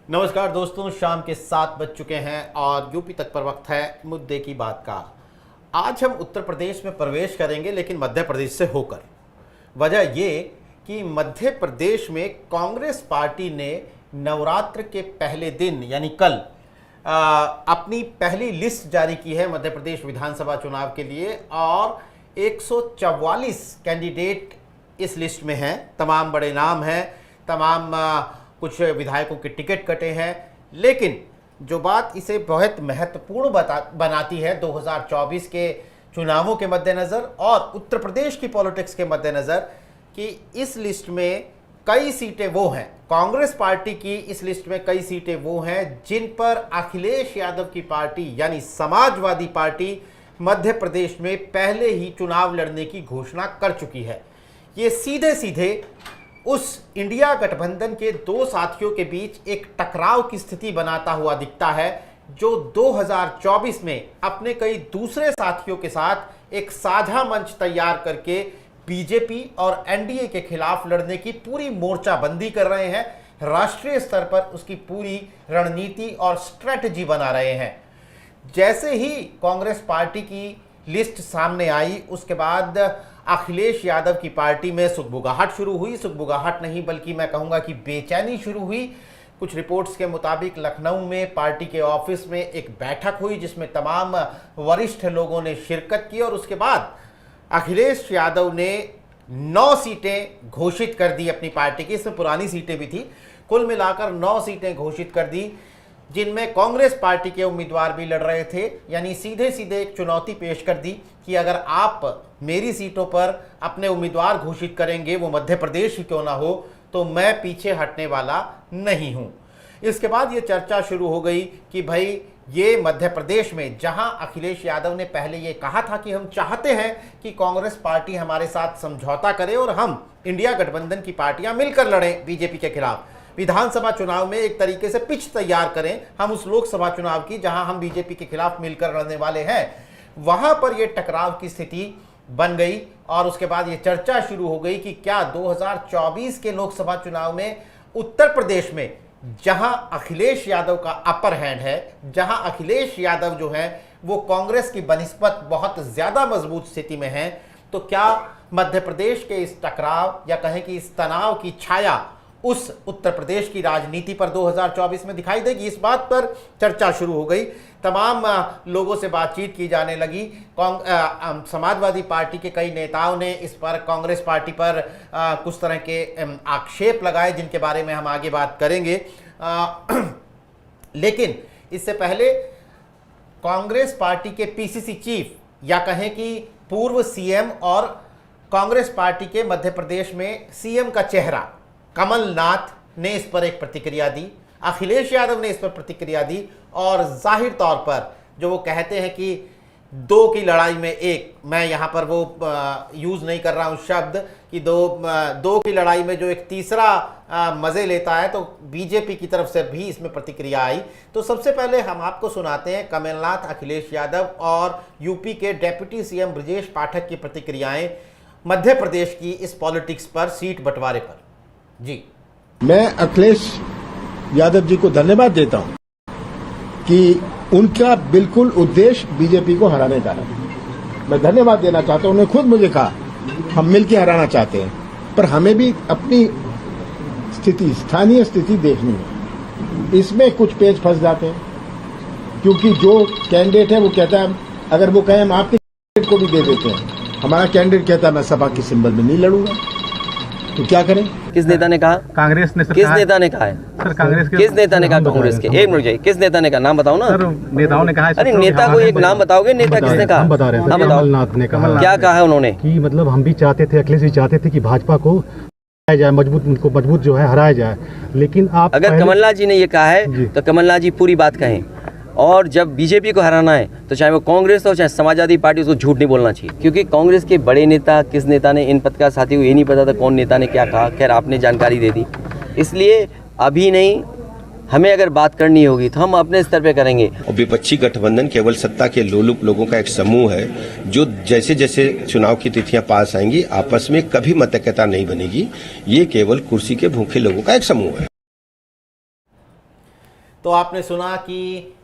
नमस्कार दोस्तों, शाम के 7 बज चुके हैं और यूपी तक पर वक्त है मुद्दे की बात का। आज हम उत्तर प्रदेश में प्रवेश करेंगे, लेकिन मध्य प्रदेश से होकर। वजह ये कि मध्य प्रदेश में कांग्रेस पार्टी ने नवरात्र के पहले दिन यानी कल अपनी पहली लिस्ट जारी की है मध्य प्रदेश विधानसभा चुनाव के लिए, और 144 कैंडिडेट इस लिस्ट में हैं। तमाम बड़े नाम हैं, तमाम कुछ विधायकों के टिकट कटे हैं, लेकिन जो बात इसे बहुत महत्वपूर्ण बनाती है 2024 के चुनावों के मद्देनज़र और उत्तर प्रदेश की पॉलिटिक्स के मद्देनज़र, कि इस लिस्ट में कई सीटें वो हैं, कांग्रेस पार्टी की इस लिस्ट में कई सीटें वो हैं जिन पर अखिलेश यादव की पार्टी यानी समाजवादी पार्टी मध्य प्रदेश में पहले ही चुनाव लड़ने की घोषणा कर चुकी है। ये सीधे सीधे उस इंडिया गठबंधन के दो साथियों के बीच एक टकराव की स्थिति बनाता हुआ दिखता है, जो 2024 में अपने कई दूसरे साथियों के साथ एक साझा मंच तैयार करके बीजेपी और एनडीए के खिलाफ लड़ने की पूरी मोर्चाबंदी कर रहे हैं। राष्ट्रीय स्तर पर उसकी पूरी रणनीति और स्ट्रेटजी बना रहे हैं। जैसे ही कांग्रेस पार्टी की लिस्ट सामने आई, उसके बाद अखिलेश यादव की पार्टी में सुगबुगाहट शुरू हुई। सुगबुगाहट नहीं बल्कि मैं कहूँगा कि बेचैनी शुरू हुई। कुछ रिपोर्ट्स के मुताबिक लखनऊ में पार्टी के ऑफिस में एक बैठक हुई जिसमें तमाम वरिष्ठ लोगों ने शिरकत की, और उसके बाद अखिलेश यादव ने 9 सीटें घोषित कर दी अपनी पार्टी की। इसमें पुरानी सीटें भी थी, कुल मिलाकर 9 सीटें घोषित कर दी, जिनमें कांग्रेस पार्टी के उम्मीदवार भी लड़ रहे थे। यानी सीधे सीधे एक चुनौती पेश कर दी कि अगर आप मेरी सीटों पर अपने उम्मीदवार घोषित करेंगे, वो मध्य प्रदेश ही क्यों ना हो, तो मैं पीछे हटने वाला नहीं हूं। इसके बाद ये चर्चा शुरू हो गई कि भाई ये मध्य प्रदेश में जहां अखिलेश यादव ने पहले ये कहा था कि हम चाहते हैं कि कांग्रेस पार्टी हमारे साथ समझौता करे और हम इंडिया गठबंधन की पार्टियां मिलकर लड़ें बीजेपी के खिलाफ, विधानसभा चुनाव में एक तरीके से पिच तैयार करें हम उस लोकसभा चुनाव की जहां हम बीजेपी के खिलाफ मिलकर लड़ने वाले हैं, वहां पर यह टकराव की स्थिति बन गई। और उसके बाद ये चर्चा शुरू हो गई कि क्या 2024 के लोकसभा चुनाव में उत्तर प्रदेश में जहां अखिलेश यादव का अपर हैंड है, जहां अखिलेश यादव जो है वो कांग्रेस की बनिस्बत बहुत ज्यादा मजबूत स्थिति में है, तो क्या मध्य प्रदेश के इस टकराव या कहें कि इस तनाव की छाया उस उत्तर प्रदेश की राजनीति पर 2024 में दिखाई देगी? इस बात पर चर्चा शुरू हो गई। तमाम लोगों से बातचीत की जाने लगी। समाजवादी पार्टी के कई नेताओं ने इस पर कांग्रेस पार्टी पर कुछ तरह के आक्षेप लगाए, जिनके बारे में हम आगे बात करेंगे। लेकिन इससे पहले कांग्रेस पार्टी के पीसीसी चीफ या कहें कि पूर्व सीएम और कांग्रेस पार्टी के मध्य प्रदेश में सीएम का चेहरा कमलनाथ ने इस पर एक प्रतिक्रिया दी, अखिलेश यादव ने इस पर प्रतिक्रिया दी, और जाहिर तौर पर जो वो कहते हैं कि 2 की लड़ाई में 1, मैं यहाँ पर वो यूज़ नहीं कर रहा हूँ शब्द कि दो की लड़ाई में जो एक तीसरा मज़े लेता है, तो बीजेपी की तरफ से भी इसमें प्रतिक्रिया आई। तो सबसे पहले हम आपको सुनाते हैं कमलनाथ, अखिलेश यादव और यूपी के डेप्यूटी सीएम ब्रजेश पाठक की प्रतिक्रियाएं मध्य प्रदेश की इस पॉलिटिक्स पर, सीट बंटवारे पर। जी, मैं अखिलेश यादव जी को धन्यवाद देता हूं कि उनका बिल्कुल उद्देश्य बीजेपी को हराने का है। मैं धन्यवाद देना चाहता हूं। उन्होंने खुद मुझे कहा हम मिलकर हराना चाहते हैं, पर हमें भी अपनी स्थिति, स्थानीय स्थिति देखनी है। इसमें कुछ पेच फंस जाते हैं, क्योंकि जो कैंडिडेट है वो कहता है अगर वो कहे हम आपके कैंडिडेट को भी दे देते हैं, हमारा कैंडिडेट कहता है मैं सपा के सिंबल में नहीं लड़ूंगा, तो क्या करें? किस नेता ने कहा? कांग्रेस ने। किस नेता ने कहा है? सर कांग्रेस के। किस नेता ने कहा कांग्रेस के? एक मिनट जाइए, किस नेता ने कहा? नाम बताओ ना। सर नेताओं ने कहा। अरे नेता को एक नाम बताओगे? नेता किसने कहा? हम बता रहे हैं। कमलनाथ ने कहा। क्या कहा है उन्होंने? कि मतलब हम भी चाहते थे, अखिलेश भी चाहते थे कि भाजपा को हराया जाए, मजबूत जो है हराया जाए, लेकिन आप अगर कमलनाथ जी ने ये कहा है तो कमलनाथ जी पूरी बात कहें। और जब बीजेपी को हराना है तो चाहे वो कांग्रेस हो चाहे समाजवादी पार्टी, उसको झूठ नहीं बोलना चाहिए, क्योंकि कांग्रेस के बड़े नेता, किस नेता ने, इन पत्रकार साथी को ये नहीं पता था कौन नेता ने क्या कहा। खैर आपने जानकारी दे दी, इसलिए अभी नहीं, हमें अगर बात करनी होगी तो हम अपने स्तर पे करेंगे। और विपक्षी गठबंधन केवल सत्ता के लोलुप लोगों का एक समूह है, जो जैसे जैसे चुनाव की तिथियां पास आएंगी आपस में कभी मतैक्यता नहीं बनेगी। ये केवल कुर्सी के भूखे लोगों का एक समूह है। तो आपने सुना कि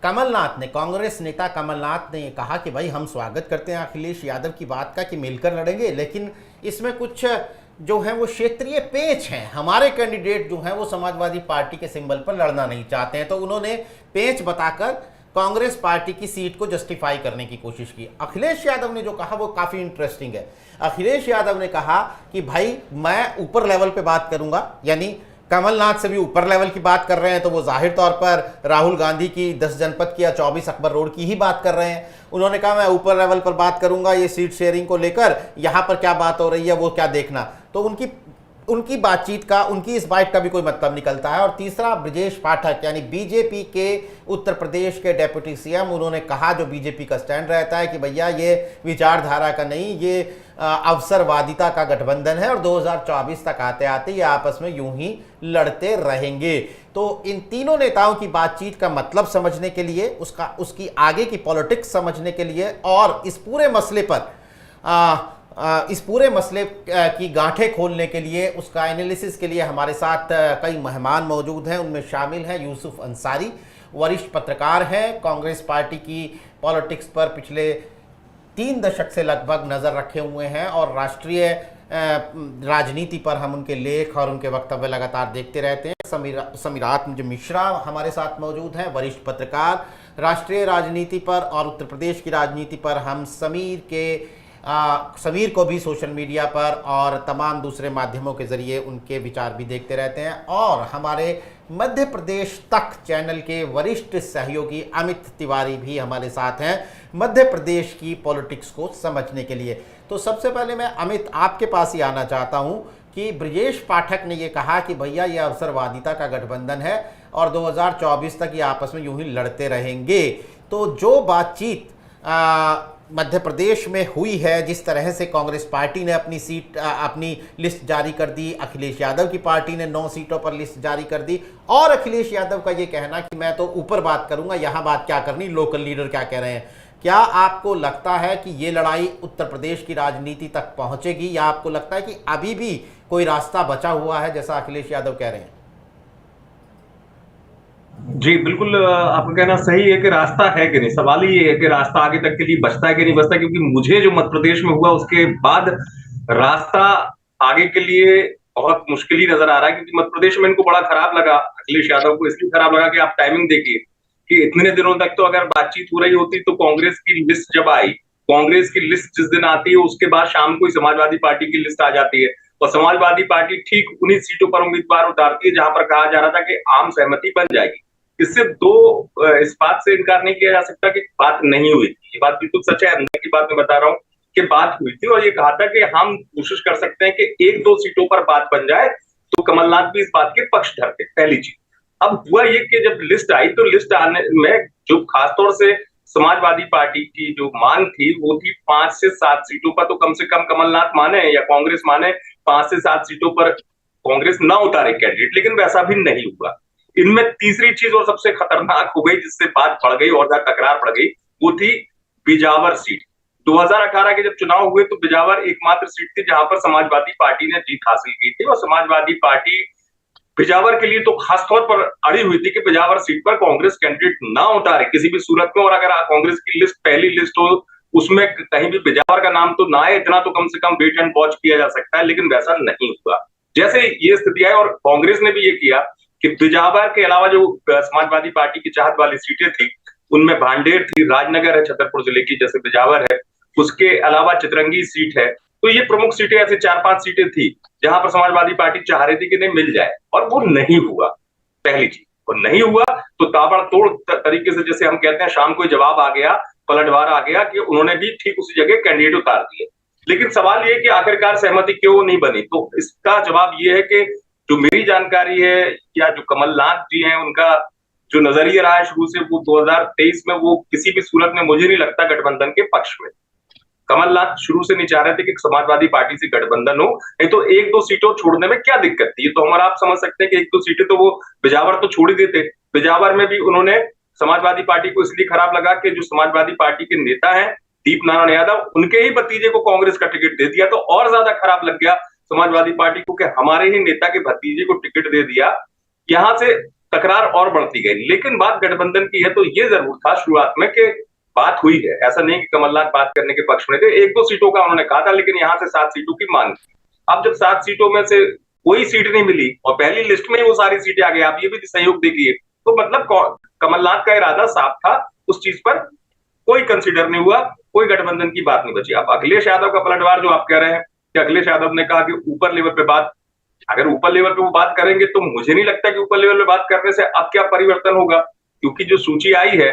कमलनाथ ने, कांग्रेस नेता कमलनाथ ने कहा कि भाई हम स्वागत करते हैं अखिलेश यादव की बात का कि मिलकर लड़ेंगे, लेकिन इसमें कुछ जो है वो क्षेत्रीय पेच हैं। हमारे कैंडिडेट जो हैं वो समाजवादी पार्टी के सिंबल पर लड़ना नहीं चाहते हैं। तो उन्होंने पेच बताकर कांग्रेस पार्टी की सीट को जस्टिफाई करने की कोशिश की। अखिलेश यादव ने जो कहा वो काफ़ी इंटरेस्टिंग है। अखिलेश यादव ने कहा कि भाई मैं ऊपर लेवल पे बात करूंगा, यानी कमलनाथ से भी ऊपर लेवल की बात कर रहे हैं तो वो जाहिर तौर पर राहुल गांधी की 10 जनपद की या 24 अकबर रोड की ही बात कर रहे हैं। उन्होंने कहा मैं ऊपर लेवल पर बात करूंगा, ये सीट शेयरिंग को लेकर यहाँ पर क्या बात हो रही है वो क्या देखना। तो उनकी बातचीत का, उनकी इस बाइट का भी कोई मतलब निकलता है। और तीसरा, ब्रजेश पाठक यानी बीजेपी के उत्तर प्रदेश के डेप्यूटी सीएम, उन्होंने कहा जो बीजेपी का स्टैंड रहता है कि भैया ये विचारधारा का नहीं, ये अवसरवादिता का गठबंधन है और 2024 तक आते आते ये आपस में यूं ही लड़ते रहेंगे। तो इन तीनों नेताओं की बातचीत का मतलब समझने के लिए, उसकी आगे की पॉलिटिक्स समझने के लिए और इस पूरे मसले की गांठें खोलने के लिए, उसका एनालिसिस के लिए हमारे साथ कई मेहमान मौजूद हैं। उनमें शामिल हैं यूसुफ अंसारी, वरिष्ठ पत्रकार हैं, कांग्रेस पार्टी की पॉलिटिक्स पर पिछले 3 दशक से लगभग नज़र रखे हुए हैं और राष्ट्रीय राजनीति पर हम उनके लेख और उनके वक्तव्य लगातार देखते रहते हैं। समीरात मिश्रा हमारे साथ मौजूद हैं, वरिष्ठ पत्रकार, राष्ट्रीय राजनीति पर और उत्तर प्रदेश की राजनीति पर हम समीर को भी सोशल मीडिया पर और तमाम दूसरे माध्यमों के ज़रिए उनके विचार भी देखते रहते हैं। और हमारे मध्य प्रदेश तक चैनल के वरिष्ठ सहयोगी अमित तिवारी भी हमारे साथ हैं मध्य प्रदेश की पॉलिटिक्स को समझने के लिए। तो सबसे पहले मैं अमित आपके पास ही आना चाहता हूं कि ब्रजेश पाठक ने ये कहा कि भैया ये अवसरवादिता का गठबंधन है और 2024 तक ये आपस में यूं ही लड़ते रहेंगे। तो जो बातचीत मध्य प्रदेश में हुई है, जिस तरह से कांग्रेस पार्टी ने अपनी लिस्ट जारी कर दी, अखिलेश यादव की पार्टी ने 9 सीटों पर लिस्ट जारी कर दी और अखिलेश यादव का ये कहना कि मैं तो ऊपर बात करूंगा, यहाँ बात क्या करनी, लोकल लीडर क्या कह रहे हैं। क्या आपको लगता है कि ये लड़ाई उत्तर प्रदेश की राजनीति तक पहुंचेगी या आपको लगता है कि अभी भी कोई रास्ता बचा हुआ है जैसा अखिलेश यादव कह रहे हैं? जी बिल्कुल, आपका कहना सही है कि रास्ता है कि नहीं। सवाल ही ये है कि रास्ता आगे तक के लिए बचता है कि नहीं बचता, क्योंकि मुझे जो मध्य प्रदेश में हुआ उसके बाद रास्ता आगे के लिए बहुत मुश्किल ही नजर आ रहा है। क्योंकि मध्य प्रदेश में इनको बड़ा खराब लगा, अखिलेश यादव को इसलिए खराब लगा कि आप टाइमिंग देखिए कि इतने दिनों तक तो अगर बातचीत हो रही होती तो कांग्रेस की लिस्ट जब आई, कांग्रेस की लिस्ट जिस दिन आती है उसके बाद शाम को ही समाजवादी पार्टी की लिस्ट आ जाती है और समाजवादी पार्टी ठीक उन्हीं सीटों पर उम्मीदवार उतारती है जहां पर कहा जा रहा था कि आम सहमति बन जाएगी। इससे इस बात से इनकार नहीं किया जा सकता कि बात नहीं हुई थी। ये बात बिल्कुल सच है, अंदर की बात मैं बता रहा हूँ कि बात हुई थी और ये कहा था कि हम कोशिश कर सकते हैं कि 1-2 सीटों पर बात बन जाए। तो कमलनाथ भी इस बात के पक्षधर थे, पहली चीज। अब हुआ ये कि जब लिस्ट आई तो लिस्ट आने में जो खासतौर से समाजवादी पार्टी की जो मांग थी वो थी 5 से 7 सीटों पर, तो कम से कम कमलनाथ माने या कांग्रेस माने 5 से 7 सीटों पर कांग्रेस ना उतारे कैंडिडेट, लेकिन वैसा भी नहीं हुआ। इनमें तीसरी चीज और सबसे खतरनाक हो गई, जिससे बात बढ़ गई और ज्यादा तकरार बढ़ गई, वो थी बिजावर सीट। 2018 के जब चुनाव हुए तो बिजावर एकमात्र सीट थी जहां पर समाजवादी पार्टी ने जीत हासिल की थी और समाजवादी पार्टी बिजावर के लिए तो खासतौर पर अड़ी हुई थी कि बिजावर सीट पर कांग्रेस कैंडिडेट ना उतारे किसी भी सूरत में। और अगर कांग्रेस की लिस्ट पहली लिस्ट हो उसमें कहीं भी बिजावर का नाम तो ना आए, इतना तो कम से कम वेट एंड वॉच किया जा सकता है, लेकिन वैसा नहीं हुआ। जैसे ये स्थिति है और कांग्रेस ने भी ये किया कि बिजावर के अलावा जो समाजवादी पार्टी की चाहत वाली सीटें थी उनमें भांडेर थी, राजनगर है छतरपुर जिले की जैसे बिजावर है, उसके अलावा चितरंगी सीट है। तो ये प्रमुख सीटें ऐसे 4-5 सीटें थी जहां पर समाजवादी पार्टी चाह रही थी कि नहीं मिल जाए, और वो नहीं हुआ। पहली चीज, और नहीं हुआ तो ताबड़तोड़ तरीके से, जैसे हम कहते हैं, शाम को जवाब आ गया, पलटवार आ गया कि उन्होंने भी ठीक उसी जगह कैंडिडेट उतार दिए। लेकिन सवाल ये कि आखिरकार सहमति क्यों नहीं बनी, तो इसका जवाब ये है कि जो मेरी जानकारी है या जो कमलनाथ जी हैं उनका जो नजरिया रहा है शुरू से, वो 2023 में वो किसी भी सूरत में मुझे नहीं लगता गठबंधन के पक्ष में। कमलनाथ शुरू से नहीं चाह रहे थे कि समाजवादी पार्टी से गठबंधन हो, नहीं तो 1-2 सीटों छोड़ने में क्या दिक्कत थी। तो हमारा आप समझ सकते हैं कि 1-2 सीटें तो वो बिजावर तो छोड़ ही देते। बिजावर में भी उन्होंने समाजवादी पार्टी को इसलिए खराब लगा कि जो समाजवादी पार्टी के नेता हैं दीप नारायण यादव, उनके ही भतीजे को कांग्रेस का टिकट दे दिया, तो और ज्यादा खराब लग गया समाजवादी पार्टी को कि हमारे ही नेता के भतीजे को टिकट दे दिया। यहां से तकरार और बढ़ती गई। लेकिन बात गठबंधन की है तो ये जरूर था शुरुआत में कि बात हुई है, ऐसा नहीं कि कमलनाथ बात करने के पक्ष में थे, 1-2 सीटों का उन्होंने कहा था, लेकिन यहां से 7 सीटों की मांग थी। अब जब 7 सीटों में से कोई सीट नहीं मिली और पहली लिस्ट में ही वो सारी सीटें आ गई, आप ये भी सहयोग देखिए, तो मतलब कमलनाथ का इरादा साफ था, उस चीज पर कोई कंसिडर नहीं हुआ, कोई गठबंधन की बात नहीं बची। अब अखिलेश यादव का पलटवार जो आप कह रहे हैं कि अखिलेश यादव ने कहा कि ऊपर लेवल पे बात, अगर ऊपर लेवल पे वो बात करेंगे तो मुझे नहीं लगता कि ऊपर लेवल पे बात करने से अब क्या परिवर्तन होगा, क्योंकि जो सूची आई है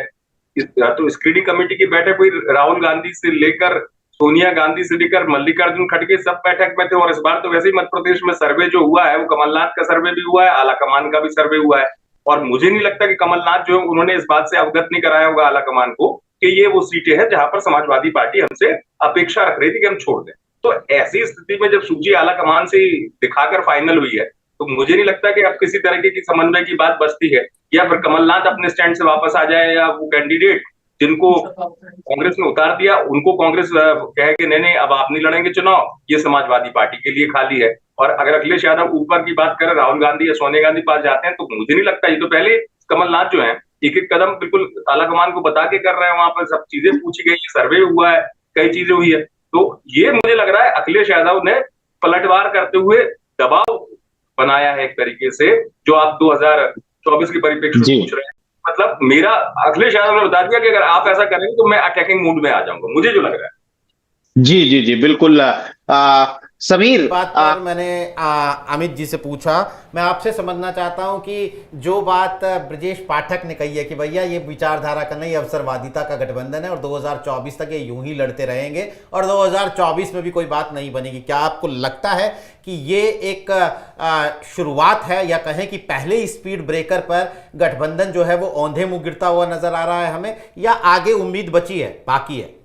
तो स्क्रीनिंग कमेटी की बैठक हुई, राहुल गांधी से लेकर सोनिया गांधी से लेकर मल्लिकार्जुन खड़गे सब बैठक में थे। और इस बार तो वैसे ही मध्य प्रदेश में सर्वे जो हुआ है वो कमलनाथ का सर्वे भी हुआ है, आला कमान का भी सर्वे हुआ है, और मुझे नहीं लगता कि कमलनाथ जो उन्होंने इस बात से अवगत नहीं कराया होगा आला कमान को कि ये वो सीटें हैं जहां पर समाजवादी पार्टी हमसे अपेक्षा रख रही थी कि हम छोड़ दें। तो ऐसी स्थिति में जब सूची आला कमान से दिखाकर फाइनल हुई है तो मुझे नहीं लगता कि अब किसी तरीके की समन्वय की बात बचती है, या फिर कमलनाथ अपने स्टैंड से वापस आ जाए, या वो कैंडिडेट जिनको कांग्रेस ने उतार दिया उनको कांग्रेस कहे कि नहीं अब आप नहीं लड़ेंगे चुनाव, ये समाजवादी पार्टी के लिए खाली है। और अगर अखिलेश यादव ऊपर की बात करें, राहुल गांधी या सोनिया गांधी पास जाते हैं, तो मुझे नहीं लगता, ये तो पहले कमलनाथ जो है एक एक कदम बिल्कुल आलाकमान को बता के कर रहे हैं, वहां पर सब चीजें पूछी गई, सर्वे हुआ है, कई चीजें हुई है। तो ये मुझे लग रहा है अखिलेश यादव ने पलटवार करते हुए दबाव बनाया है एक तरीके से, जो आप 2024 के परिप्रेक्ष्य में पूछ रहे हैं। मतलब मेरा अखिलेश यादव ने बता दिया कि अगर आप ऐसा करेंगे तो मैं अटैकिंग मूड में आ जाऊंगा, मुझे जो लग रहा है। जी जी जी बिल्कुल। समीर, बात पर मैंने अमित जी से पूछा, मैं आपसे समझना चाहता हूं कि जो बात ब्रजेश पाठक ने कही है कि भैया ये विचारधारा का नहीं, अवसरवादिता का गठबंधन है और 2024 तक ये यूं ही लड़ते रहेंगे और 2024 में भी कोई बात नहीं बनेगी, क्या आपको लगता है कि ये एक शुरुआत है, या कहें कि पहले स्पीड ब्रेकर पर गठबंधन जो है वो औंधे मुंह गिरता हुआ नजर आ रहा है हमें, या आगे उम्मीद बची है, बाकी है?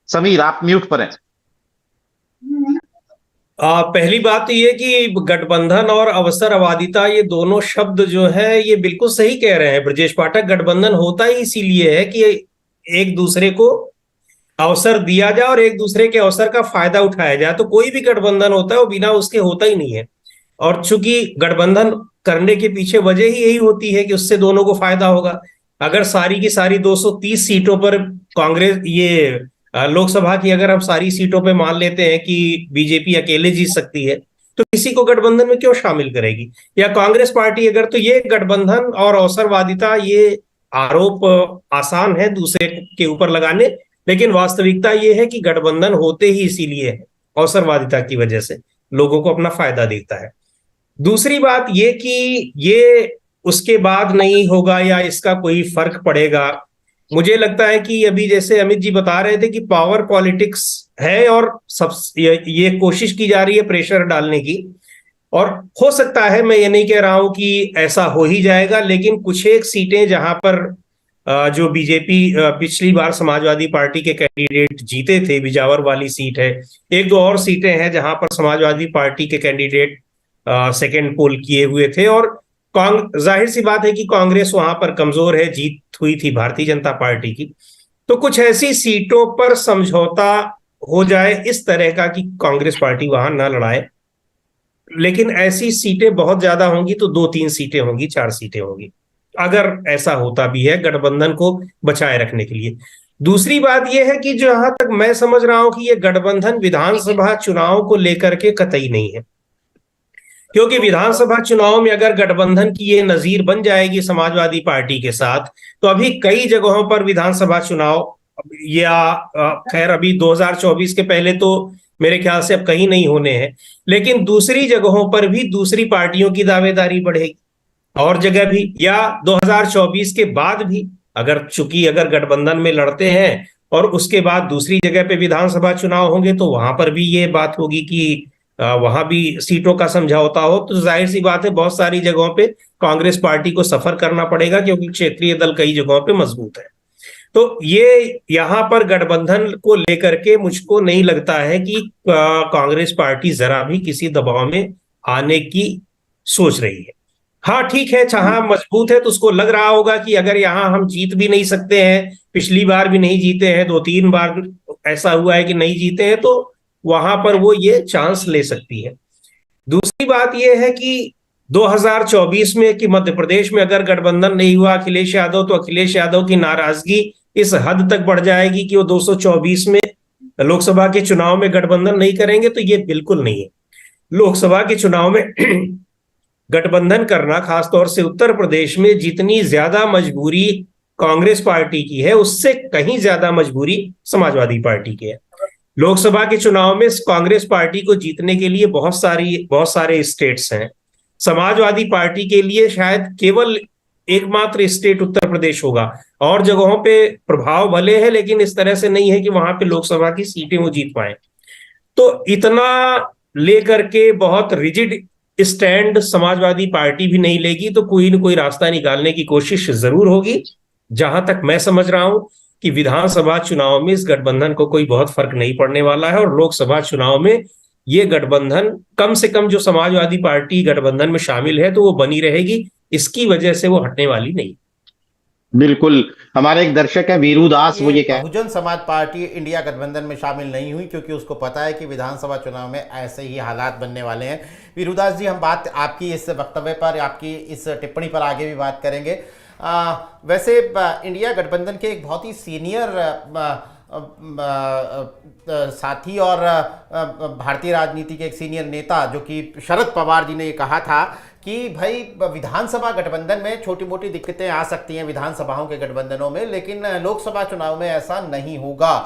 समीर आप म्यूट पर हैं। पहली बात तो ये कि गठबंधन और अवसरवादिता, ये दोनों शब्द जो है ये बिल्कुल सही कह रहे हैं ब्रजेश पाठक। गठबंधन होता ही इसीलिए है कि एक दूसरे को अवसर दिया जाए और एक दूसरे के अवसर का फायदा उठाया जाए। तो कोई भी गठबंधन होता है वो बिना उसके होता ही नहीं है, और चूंकि गठबंधन करने के पीछे वजह ही यही होती है कि उससे दोनों को फायदा होगा। अगर सारी की सारी 230 सीटों पर कांग्रेस, ये लोकसभा की अगर हम सारी सीटों पे मान लेते हैं कि बीजेपी अकेले जीत सकती है, तो किसी को गठबंधन में क्यों शामिल करेगी, या कांग्रेस पार्टी अगर। तो ये गठबंधन और अवसरवादिता, ये आरोप आसान है दूसरे के ऊपर लगाने, लेकिन वास्तविकता ये है कि गठबंधन होते ही इसीलिए है, अवसरवादिता की वजह से, लोगों को अपना फायदा दिखता है। दूसरी बात ये कि ये उसके बाद नहीं होगा या इसका कोई फर्क पड़ेगा, मुझे लगता है कि अभी जैसे अमित जी बता रहे थे कि पावर पॉलिटिक्स है और सब ये कोशिश की जा रही है प्रेशर डालने की, और हो सकता है, मैं ये नहीं कह रहा हूं कि ऐसा हो ही जाएगा, लेकिन कुछ एक सीटें जहां पर जो बीजेपी पिछली बार समाजवादी पार्टी के कैंडिडेट जीते थे, बिजावर वाली सीट है, 1-2 और सीटें हैं जहां पर समाजवादी पार्टी के कैंडिडेट सेकेंड पोल किए हुए थे, और जाहिर सी बात है कि कांग्रेस वहां पर कमजोर है, जीत हुई थी भारतीय जनता पार्टी की। तो कुछ ऐसी सीटों पर समझौता हो जाए इस तरह का कि कांग्रेस पार्टी वहां ना लड़ाए, लेकिन ऐसी सीटें बहुत ज्यादा होंगी तो 2-3 सीटें होंगी, 4 सीटें होंगी, अगर ऐसा होता भी है गठबंधन को बचाए रखने के लिए। दूसरी बात यह है कि जहां तक मैं समझ रहा हूं कि यह गठबंधन विधानसभा चुनाव को लेकर के कतई नहीं है, क्योंकि विधानसभा चुनाव में अगर गठबंधन की ये नजीर बन जाएगी समाजवादी पार्टी के साथ, तो अभी कई जगहों पर विधानसभा चुनाव, या खैर अभी 2024 के पहले तो मेरे ख्याल से अब कहीं नहीं होने हैं, लेकिन दूसरी जगहों पर भी दूसरी पार्टियों की दावेदारी बढ़ेगी, और जगह भी, या 2024 के बाद भी, अगर चूंकि अगर गठबंधन में लड़ते हैं और उसके बाद दूसरी जगह पे विधानसभा चुनाव होंगे, तो वहां पर भी ये बात होगी कि वहां भी सीटों का समझौता हो, तो जाहिर सी बात है बहुत सारी जगहों पे कांग्रेस पार्टी को सफर करना पड़ेगा, क्योंकि क्षेत्रीय दल कई जगहों पे मजबूत है। तो ये यहाँ पर गठबंधन को लेकर के मुझको नहीं लगता है कि कांग्रेस पार्टी जरा भी किसी दबाव में आने की सोच रही है। हाँ ठीक है, जहां मजबूत है तो उसको लग रहा होगा कि अगर यहाँ हम जीत भी नहीं सकते हैं, पिछली बार भी नहीं जीते हैं, 2-3 बार ऐसा हुआ है कि नहीं जीते हैं, तो वहां पर वो ये चांस ले सकती है। दूसरी बात यह है कि 2024 में कि मध्य प्रदेश में अगर गठबंधन नहीं हुआ अखिलेश यादव, तो अखिलेश यादव की नाराजगी इस हद तक बढ़ जाएगी कि वो 224 में लोकसभा के चुनाव में गठबंधन नहीं करेंगे। तो ये बिल्कुल नहीं है। लोकसभा के चुनाव में गठबंधन करना, खासतौर से उत्तर प्रदेश में, जितनी ज्यादा मजबूरी कांग्रेस पार्टी की है उससे कहीं ज्यादा मजबूरी समाजवादी पार्टी की है। लोकसभा के चुनाव में कांग्रेस पार्टी को जीतने के लिए बहुत सारे स्टेट्स हैं। समाजवादी पार्टी के लिए शायद केवल एकमात्र स्टेट उत्तर प्रदेश होगा। और जगहों पे प्रभाव भले है, लेकिन इस तरह से नहीं है कि वहां पे लोकसभा की सीटें वो जीत पाए। तो इतना लेकर के बहुत रिजिड स्टैंड समाजवादी पार्टी भी नहीं लेगी, तो कोई न कोई रास्ता निकालने की कोशिश जरूर होगी। जहां तक मैं समझ रहा हूं कि विधानसभा चुनाव में इस गठबंधन को कोई बहुत फर्क नहीं पड़ने वाला है, और लोकसभा चुनाव में ये गठबंधन, कम से कम जो समाजवादी पार्टी गठबंधन में शामिल है, तो वो बनी रहेगी। इसकी वजह से वो हटने वाली नहीं। बिल्कुल। हमारे एक दर्शक है वीरू दास, वो ये कह बहुजन समाज पार्टी इंडिया गठबंधन में शामिल नहीं हुई क्योंकि उसको पता है कि विधानसभा चुनाव में ऐसे ही हालात बनने वाले हैं। वीरूदास जी, हम बात आपकी इस वक्तव्य पर, आपकी इस टिप्पणी पर आगे भी बात करेंगे। वैसे इंडिया गठबंधन के एक बहुत ही सीनियर साथी और भारतीय राजनीति के एक सीनियर नेता, जो कि शरद पवार जी ने ये कहा था कि भाई विधानसभा गठबंधन में छोटी मोटी दिक्कतें आ सकती हैं विधानसभाओं के गठबंधनों में, लेकिन लोकसभा चुनाव में ऐसा नहीं होगा।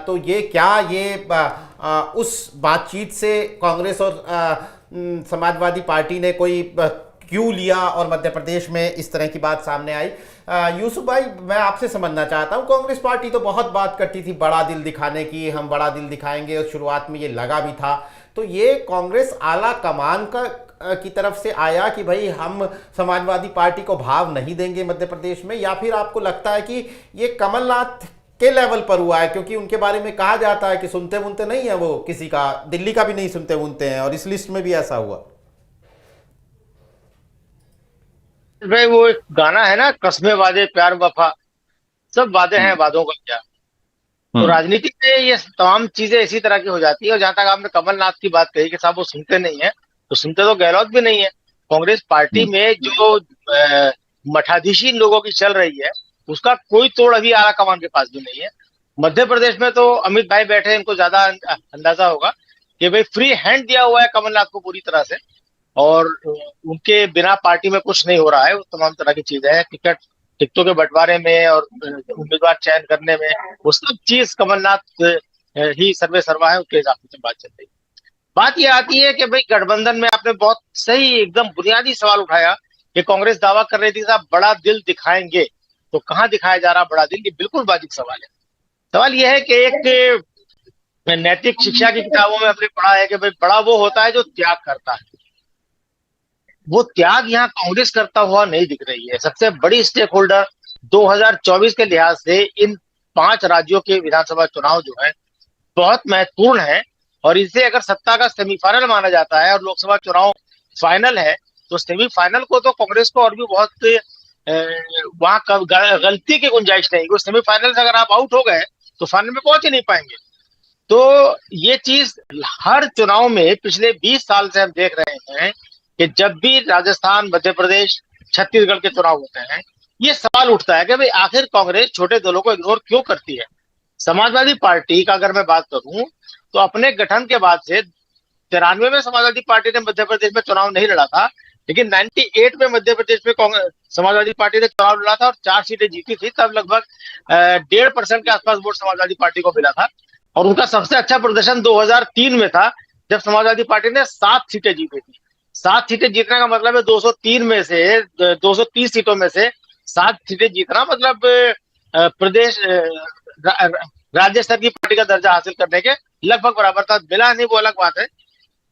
तो ये क्या उस बातचीत से कांग्रेस और समाजवादी पार्टी ने कोई क्यों लिया और मध्य प्रदेश में इस तरह की बात सामने आई? यूसुफ भाई, मैं आपसे समझना चाहता हूं, कांग्रेस पार्टी तो बहुत बात करती थी बड़ा दिल दिखाने की, हम बड़ा दिल दिखाएंगे, और शुरुआत में ये लगा भी था। तो ये कांग्रेस आला कमान की तरफ से आया कि भाई हम समाजवादी पार्टी को भाव नहीं देंगे मध्य प्रदेश में, या फिर आपको लगता है कि ये कमलनाथ के लेवल पर हुआ है? क्योंकि उनके बारे में कहा जाता है कि सुनते बुनते नहीं है वो किसी का, दिल्ली का भी नहीं सुनते बुनते हैं, और इस लिस्ट में भी ऐसा हुआ। भाई वो एक गाना है ना, कस्में वादे प्यार वफा, सब वादे हैं, वादों का क्या। तो राजनीति में ये तमाम चीजें इसी तरह की हो जाती है। और जहां तक आपने कमलनाथ की बात कही कि साहब वो सुनते नहीं है, तो सुनते तो गहलोत भी नहीं है। कांग्रेस पार्टी में जो मठाधीशी लोगों की चल रही है, उसका कोई तोड़ अभी आला कमान के पास भी नहीं है। मध्य प्रदेश में तो अमित भाई बैठे, इनको ज्यादा अंदाजा होगा कि भाई फ्री हैंड दिया हुआ है कमलनाथ को पूरी तरह से, और उनके बिना पार्टी में कुछ नहीं हो रहा है। वो तमाम तरह की चीजें हैं, टिकटों के बंटवारे में और उम्मीदवार चयन करने में, वो सब चीज कमलनाथ ही सर्वे सर्वा है, उसके हिसाब से बात चल रही है। बात ये आती है कि भाई गठबंधन में आपने बहुत सही एकदम बुनियादी सवाल उठाया कि कांग्रेस दावा कर रही थी साहब बड़ा दिल दिखाएंगे, तो कहाँ दिखाया जा रहा बड़ा दिल? ये बिल्कुल वाजिब सवाल है। सवाल यह है कि एक नैतिक शिक्षा की किताबों में हमने पढ़ा है कि भाई बड़ा वो होता है जो त्याग करता है। वो त्याग यहाँ कांग्रेस करता हुआ नहीं दिख रही है। सबसे बड़ी स्टेक होल्डर 2024 के लिहाज से इन 5 राज्यों के विधानसभा चुनाव जो है बहुत महत्वपूर्ण है, और इसे अगर सत्ता का सेमीफाइनल माना जाता है और लोकसभा चुनाव फाइनल है, तो सेमीफाइनल को तो कांग्रेस को और भी बहुत वहां गलती की गुंजाइश नहीं। सेमीफाइनल से अगर आप आउट हो गए तो फाइनल में पहुंच ही नहीं पाएंगे। तो ये चीज हर चुनाव में पिछले 20 साल से हम देख रहे हैं कि जब भी राजस्थान, मध्य प्रदेश, छत्तीसगढ़ के चुनाव होते हैं, ये सवाल उठता है कि भाई आखिर कांग्रेस छोटे दलों को इग्नोर क्यों करती है। समाजवादी पार्टी का अगर मैं बात करूं तो अपने गठन के बाद से 93 में समाजवादी पार्टी ने मध्य प्रदेश में चुनाव नहीं लड़ा था, लेकिन 98 में मध्य प्रदेश में समाजवादी पार्टी ने चुनाव लड़ा था और 4 सीटें जीती थी। तब लगभग 1.5% के आसपास वोट समाजवादी पार्टी को मिला था, और उनका सबसे अच्छा प्रदर्शन 2003 में था, जब समाजवादी पार्टी ने 7 सीटें जीती थी। 7 सीटें जीतने का मतलब है 203 में से 230 सीटों में से 7 सीटें जीतना, मतलब प्रदेश राज्य स्तर की पार्टी का दर्जा हासिल करने के लगभग बराबर था। मिला नहीं वो अलग बात है।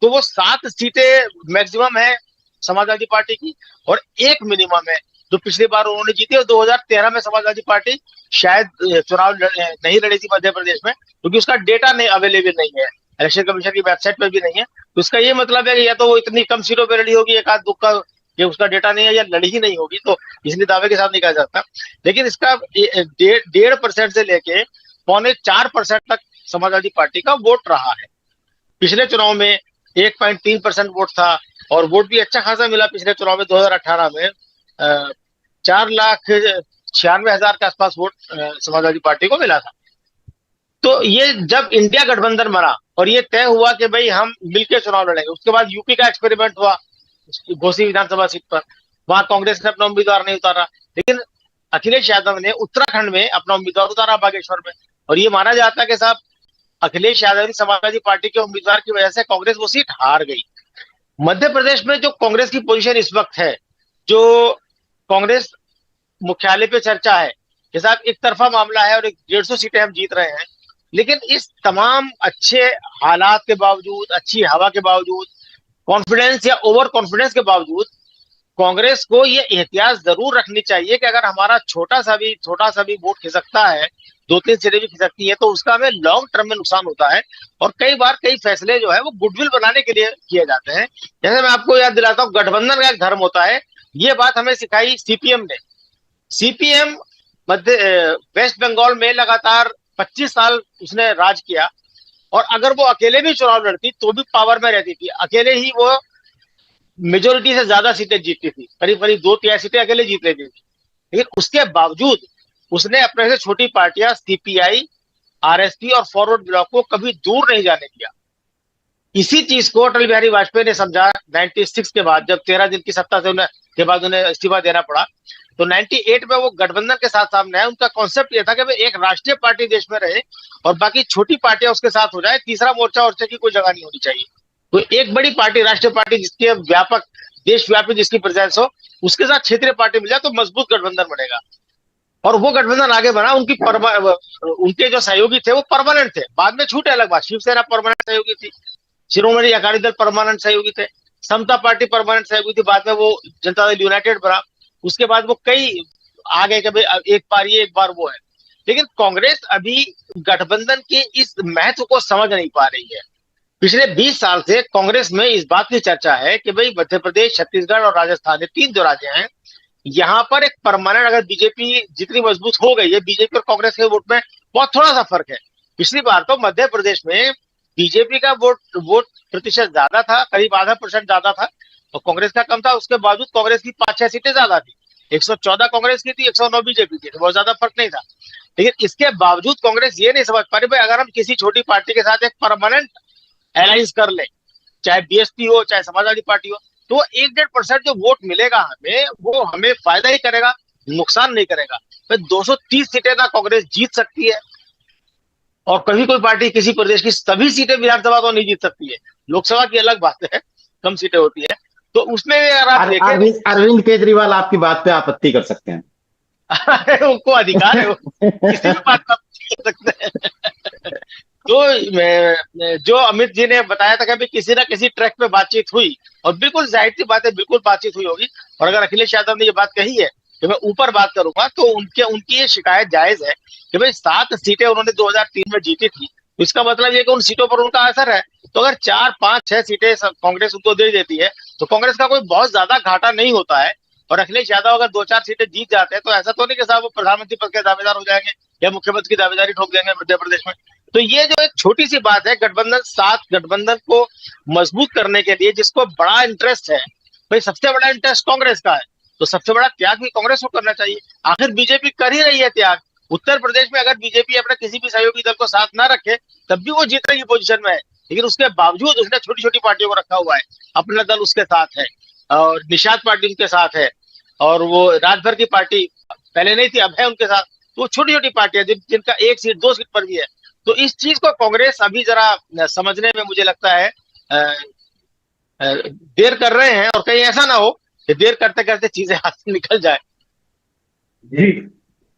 तो वो 7 सीटें मैक्सिमम है समाजवादी पार्टी की, और 1 मिनिमम है जो पिछली बार उन्होंने जीती। और 2013 में समाजवादी पार्टी शायद चुनाव नहीं लड़ी थी मध्य प्रदेश में, क्योंकि उसका डेटा नहीं अवेलेबल नहीं है, इलेक्शन कमीशन की वेबसाइट पर भी नहीं है। तो इसका ये मतलब है कि या तो वो इतनी कम सीटों पर लड़ी होगी, एक आध दुक्का, ये उसका डेटा नहीं है, या लड़ी ही नहीं होगी, तो इसलिए दावे के साथ नहीं कहा जाता। लेकिन इसका 1.5% से लेके 3.25% तक समाजवादी पार्टी का वोट रहा है। पिछले चुनाव में 1.3% वोट था और वोट भी अच्छा खासा मिला पिछले चुनाव में 2018 में 4,96,000 के आसपास वोट समाजवादी पार्टी को मिला था। तो ये जब इंडिया गठबंधन बना और ये तय हुआ कि भाई हम मिलकर चुनाव लड़ेंगे, उसके बाद यूपी का एक्सपेरिमेंट हुआ घोसी विधानसभा सीट पर, वहां कांग्रेस ने अपना उम्मीदवार नहीं उतारा, लेकिन अखिलेश यादव ने उत्तराखंड में अपना उम्मीदवार उतारा बागेश्वर में, और ये माना जाता है कि साहब अखिलेश यादव की समाजवादी पार्टी के उम्मीदवार की वजह से कांग्रेस वो सीट हार गई। मध्य प्रदेश में जो कांग्रेस की पोजीशन इस वक्त है, जो कांग्रेस मुख्यालय पे चर्चा है कि साहब एक तरफा मामला है और 150 सीटें हम जीत रहे हैं, लेकिन इस तमाम अच्छे हालात के बावजूद, अच्छी हवा के बावजूद, कॉन्फिडेंस या ओवर कॉन्फिडेंस के बावजूद कांग्रेस को ये एहतियात जरूर रखनी चाहिए कि अगर हमारा छोटा सा भी वोट खिसकता है, 2-3 सीटें भी खिसकती है, तो उसका हमें लॉन्ग टर्म में नुकसान होता है। और कई बार कई फैसले जो है वो गुडविल बनाने के लिए किए जाते हैं। जैसे मैं आपको याद दिलाता हूँ, गठबंधन का एक धर्म होता है, ये बात हमें सिखाई सीपीएम ने। सीपीएम वेस्ट बंगाल में लगातार 25 साल उसने राज किया, और अगर वो अकेले भी चुनाव लड़ती तो भी पावर में रहती थी, अकेले ही वो मेजोरिटी से ज्यादा सीटें जीतती थी, करीब करीब 2-3 सीटें अकेले जीत लेती थी। लेकिन उसके बावजूद उसने अपने से छोटी पार्टियां सीपीआई, आरएसपी और फॉरवर्ड ब्लॉक को कभी दूर नहीं जाने दिया। इसी चीज को अटल बिहारी वाजपेयी ने समझा 96 के बाद, जब 13 दिन की सत्ता से के बाद उन्हें इस्तीफा देना पड़ा, तो 98 में वो गठबंधन के साथ सामने आए। उनका कॉन्सेप्ट ये था कि भाई एक राष्ट्रीय पार्टी देश में रहे और बाकी छोटी पार्टियां उसके साथ हो जाए, तीसरा मोर्चा की कोई जगह नहीं होनी चाहिए। तो एक बड़ी पार्टी, राष्ट्रीय पार्टी जिसके व्यापक देशव्यापी जिसकी प्रेजेंस हो, उसके साथ क्षेत्रीय पार्टी मिल जाए तो मजबूत गठबंधन बनेगा। और वो गठबंधन आगे बना। उनके जो सहयोगी थे वो परमानेंट थे, बाद में छूटे अलग बात। शिवसेना परमानेंट सहयोगी थी, शिरोमणि अकाली दल परमानेंट सहयोगी थे, समता पार्टी परमानेंट सहयोगी थी, बाद में वो जनता दल यूनाइटेड बना। उसके बाद वो कई आगे के एक बार ये एक बार वो है। लेकिन कांग्रेस अभी गठबंधन के इस महत्व को समझ नहीं पा रही है। पिछले 20 साल से कांग्रेस में इस बात की चर्चा है कि भाई मध्य प्रदेश, छत्तीसगढ़ और राजस्थान, ये 3 जो राज्य हैं, यहाँ पर एक परमानेंट, अगर बीजेपी जितनी मजबूत हो गई है, बीजेपी और कांग्रेस के वोट में बहुत थोड़ा सा फर्क है। पिछली बार तो मध्य प्रदेश में बीजेपी का वोट प्रतिशत ज्यादा था, करीब आधा % ज्यादा था, और कांग्रेस का कम था। उसके बावजूद कांग्रेस की 5-6 सीटें ज्यादा थी, 114 कांग्रेस की थी, 109 बीजेपी की थी, बहुत ज्यादा फर्क नहीं था। लेकिन इसके बावजूद कांग्रेस ये नहीं समझ पा रही भाई अगर हम किसी छोटी पार्टी के साथ एक परमानेंट एलायंस कर ले, चाहे बीएसपी हो चाहे समाजवादी पार्टी हो, तो 1-1.5% जो वोट मिलेगा हमें, वो हमें फायदा ही करेगा, नुकसान नहीं करेगा। तो 230 सीटें ना कांग्रेस जीत सकती है, और कभी कोई पार्टी किसी प्रदेश की सभी सीटें विधानसभा तो नहीं जीत सकती है। लोकसभा की अलग बात है, कम सीटें होती है। तो उसमें अगर आप देखें, अरविंद केजरीवाल आपकी बात पे आपत्ति कर सकते हैं। उनको अधिकार है, किसी भी बात पर कर सकते हैं। तो जो अमित जी ने बताया था कि किसी ना किसी ट्रैक पे बातचीत हुई, और बिल्कुल जाहिर सी बात है, बिल्कुल बातचीत हुई होगी। और अगर अखिलेश यादव ने ये बात कही है कि मैं ऊपर बात करूंगा, तो उनकी ये शिकायत जायज है कि भाई 7 सीटें उन्होंने 2003 में जीती थी, तो इसका मतलब ये कि उन सीटों पर उनका असर है। तो अगर 4, 5, 6 सीटें कांग्रेस उनको दे देती है तो कांग्रेस का कोई बहुत ज्यादा घाटा नहीं होता है। और अखिलेश यादव अगर 2-4 सीटें जीत जाते हैं तो ऐसा तो नहीं कि साहब वो प्रधानमंत्री पद के दावेदार हो जाएंगे या मुख्यमंत्री की दावेदारी ठोक देंगे मध्य प्रदेश में। तो ये जो एक छोटी सी बात है, गठबंधन को मजबूत करने के लिए जिसको बड़ा इंटरेस्ट है, भाई सबसे बड़ा इंटरेस्ट कांग्रेस का है, तो सबसे बड़ा त्याग भी कांग्रेस को करना चाहिए। आखिर बीजेपी कर ही रही है त्याग। उत्तर प्रदेश में अगर बीजेपी अपने किसी भी सहयोगी दल को साथ ना रखे तब भी वो जीतने की पोजीशन में है, लेकिन उसके बावजूद उसने छोटी छोटी पार्टियों को रखा हुआ है। अपना दल उसके साथ है, और निषाद पार्टी उनके साथ है, और वो राजभर की पार्टी पहले नहीं थी, अब है उनके साथ। तो छोटी छोटी पार्टियां जिनका 1 सीट 2 सीट पर भी है। तो इस चीज को कांग्रेस अभी जरा समझने में मुझे लगता है देर कर रहे हैं, और कहीं ऐसा ना हो कि देर करते करते चीजें हाथ से निकल जाए। जी,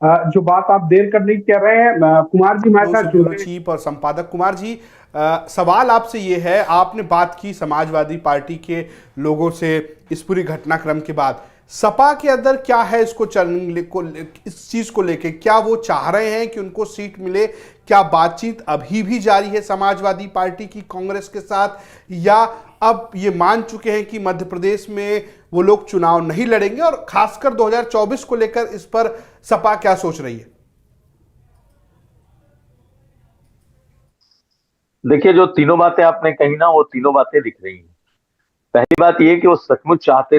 जो बात आप देर करने की कह रहे हैं, कुमार जी हमारे साथ जुड़े, चीफ और संपादक कुमार जी, सवाल आपसे ये है, आपने बात की समाजवादी पार्टी के लोगों से इस पूरी घटनाक्रम के बाद, सपा के अंदर क्या है इसको चलने को, इस चीज को लेके क्या वो चाह रहे हैं कि उनको सीट मिले? क्या बातचीत अभी भी जारी है समाजवादी पार्टी की कांग्रेस के साथ, या अब ये मान चुके हैं कि मध्य प्रदेश में वो लोग चुनाव नहीं लड़ेंगे? और खासकर 2024 को लेकर इस पर सपा क्या सोच रही है? देखिए, जो तीनों बातें आपने कही ना, वो तीनों बातें दिख रही हैं। पहली बात ये कि वो सचमुच चाहते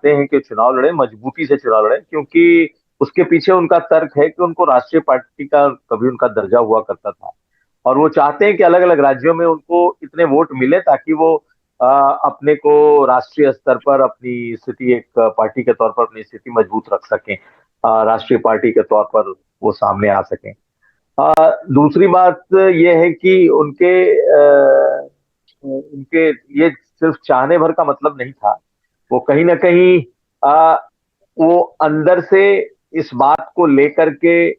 हैं कि चुनाव लड़े, मजबूती से चुनाव लड़े, क्योंकि उसके पीछे उनका तर्क है कि उनको राष्ट्रीय पार्टी का कभी उनका दर्जा हुआ करता था, और वो चाहते हैं कि अलग अलग राज्यों में उनको इतने वोट मिले ताकि वो अपने को राष्ट्रीय स्तर पर अपनी स्थिति, एक पार्टी के तौर पर अपनी स्थिति मजबूत रख सकें, राष्ट्रीय पार्टी के तौर पर वो सामने आ सकें। दूसरी बात ये है कि उनके ये सिर्फ चाहने भर का मतलब नहीं था। वो कहीं ना कहीं आ, वो अंदर से इस बात को लेकर के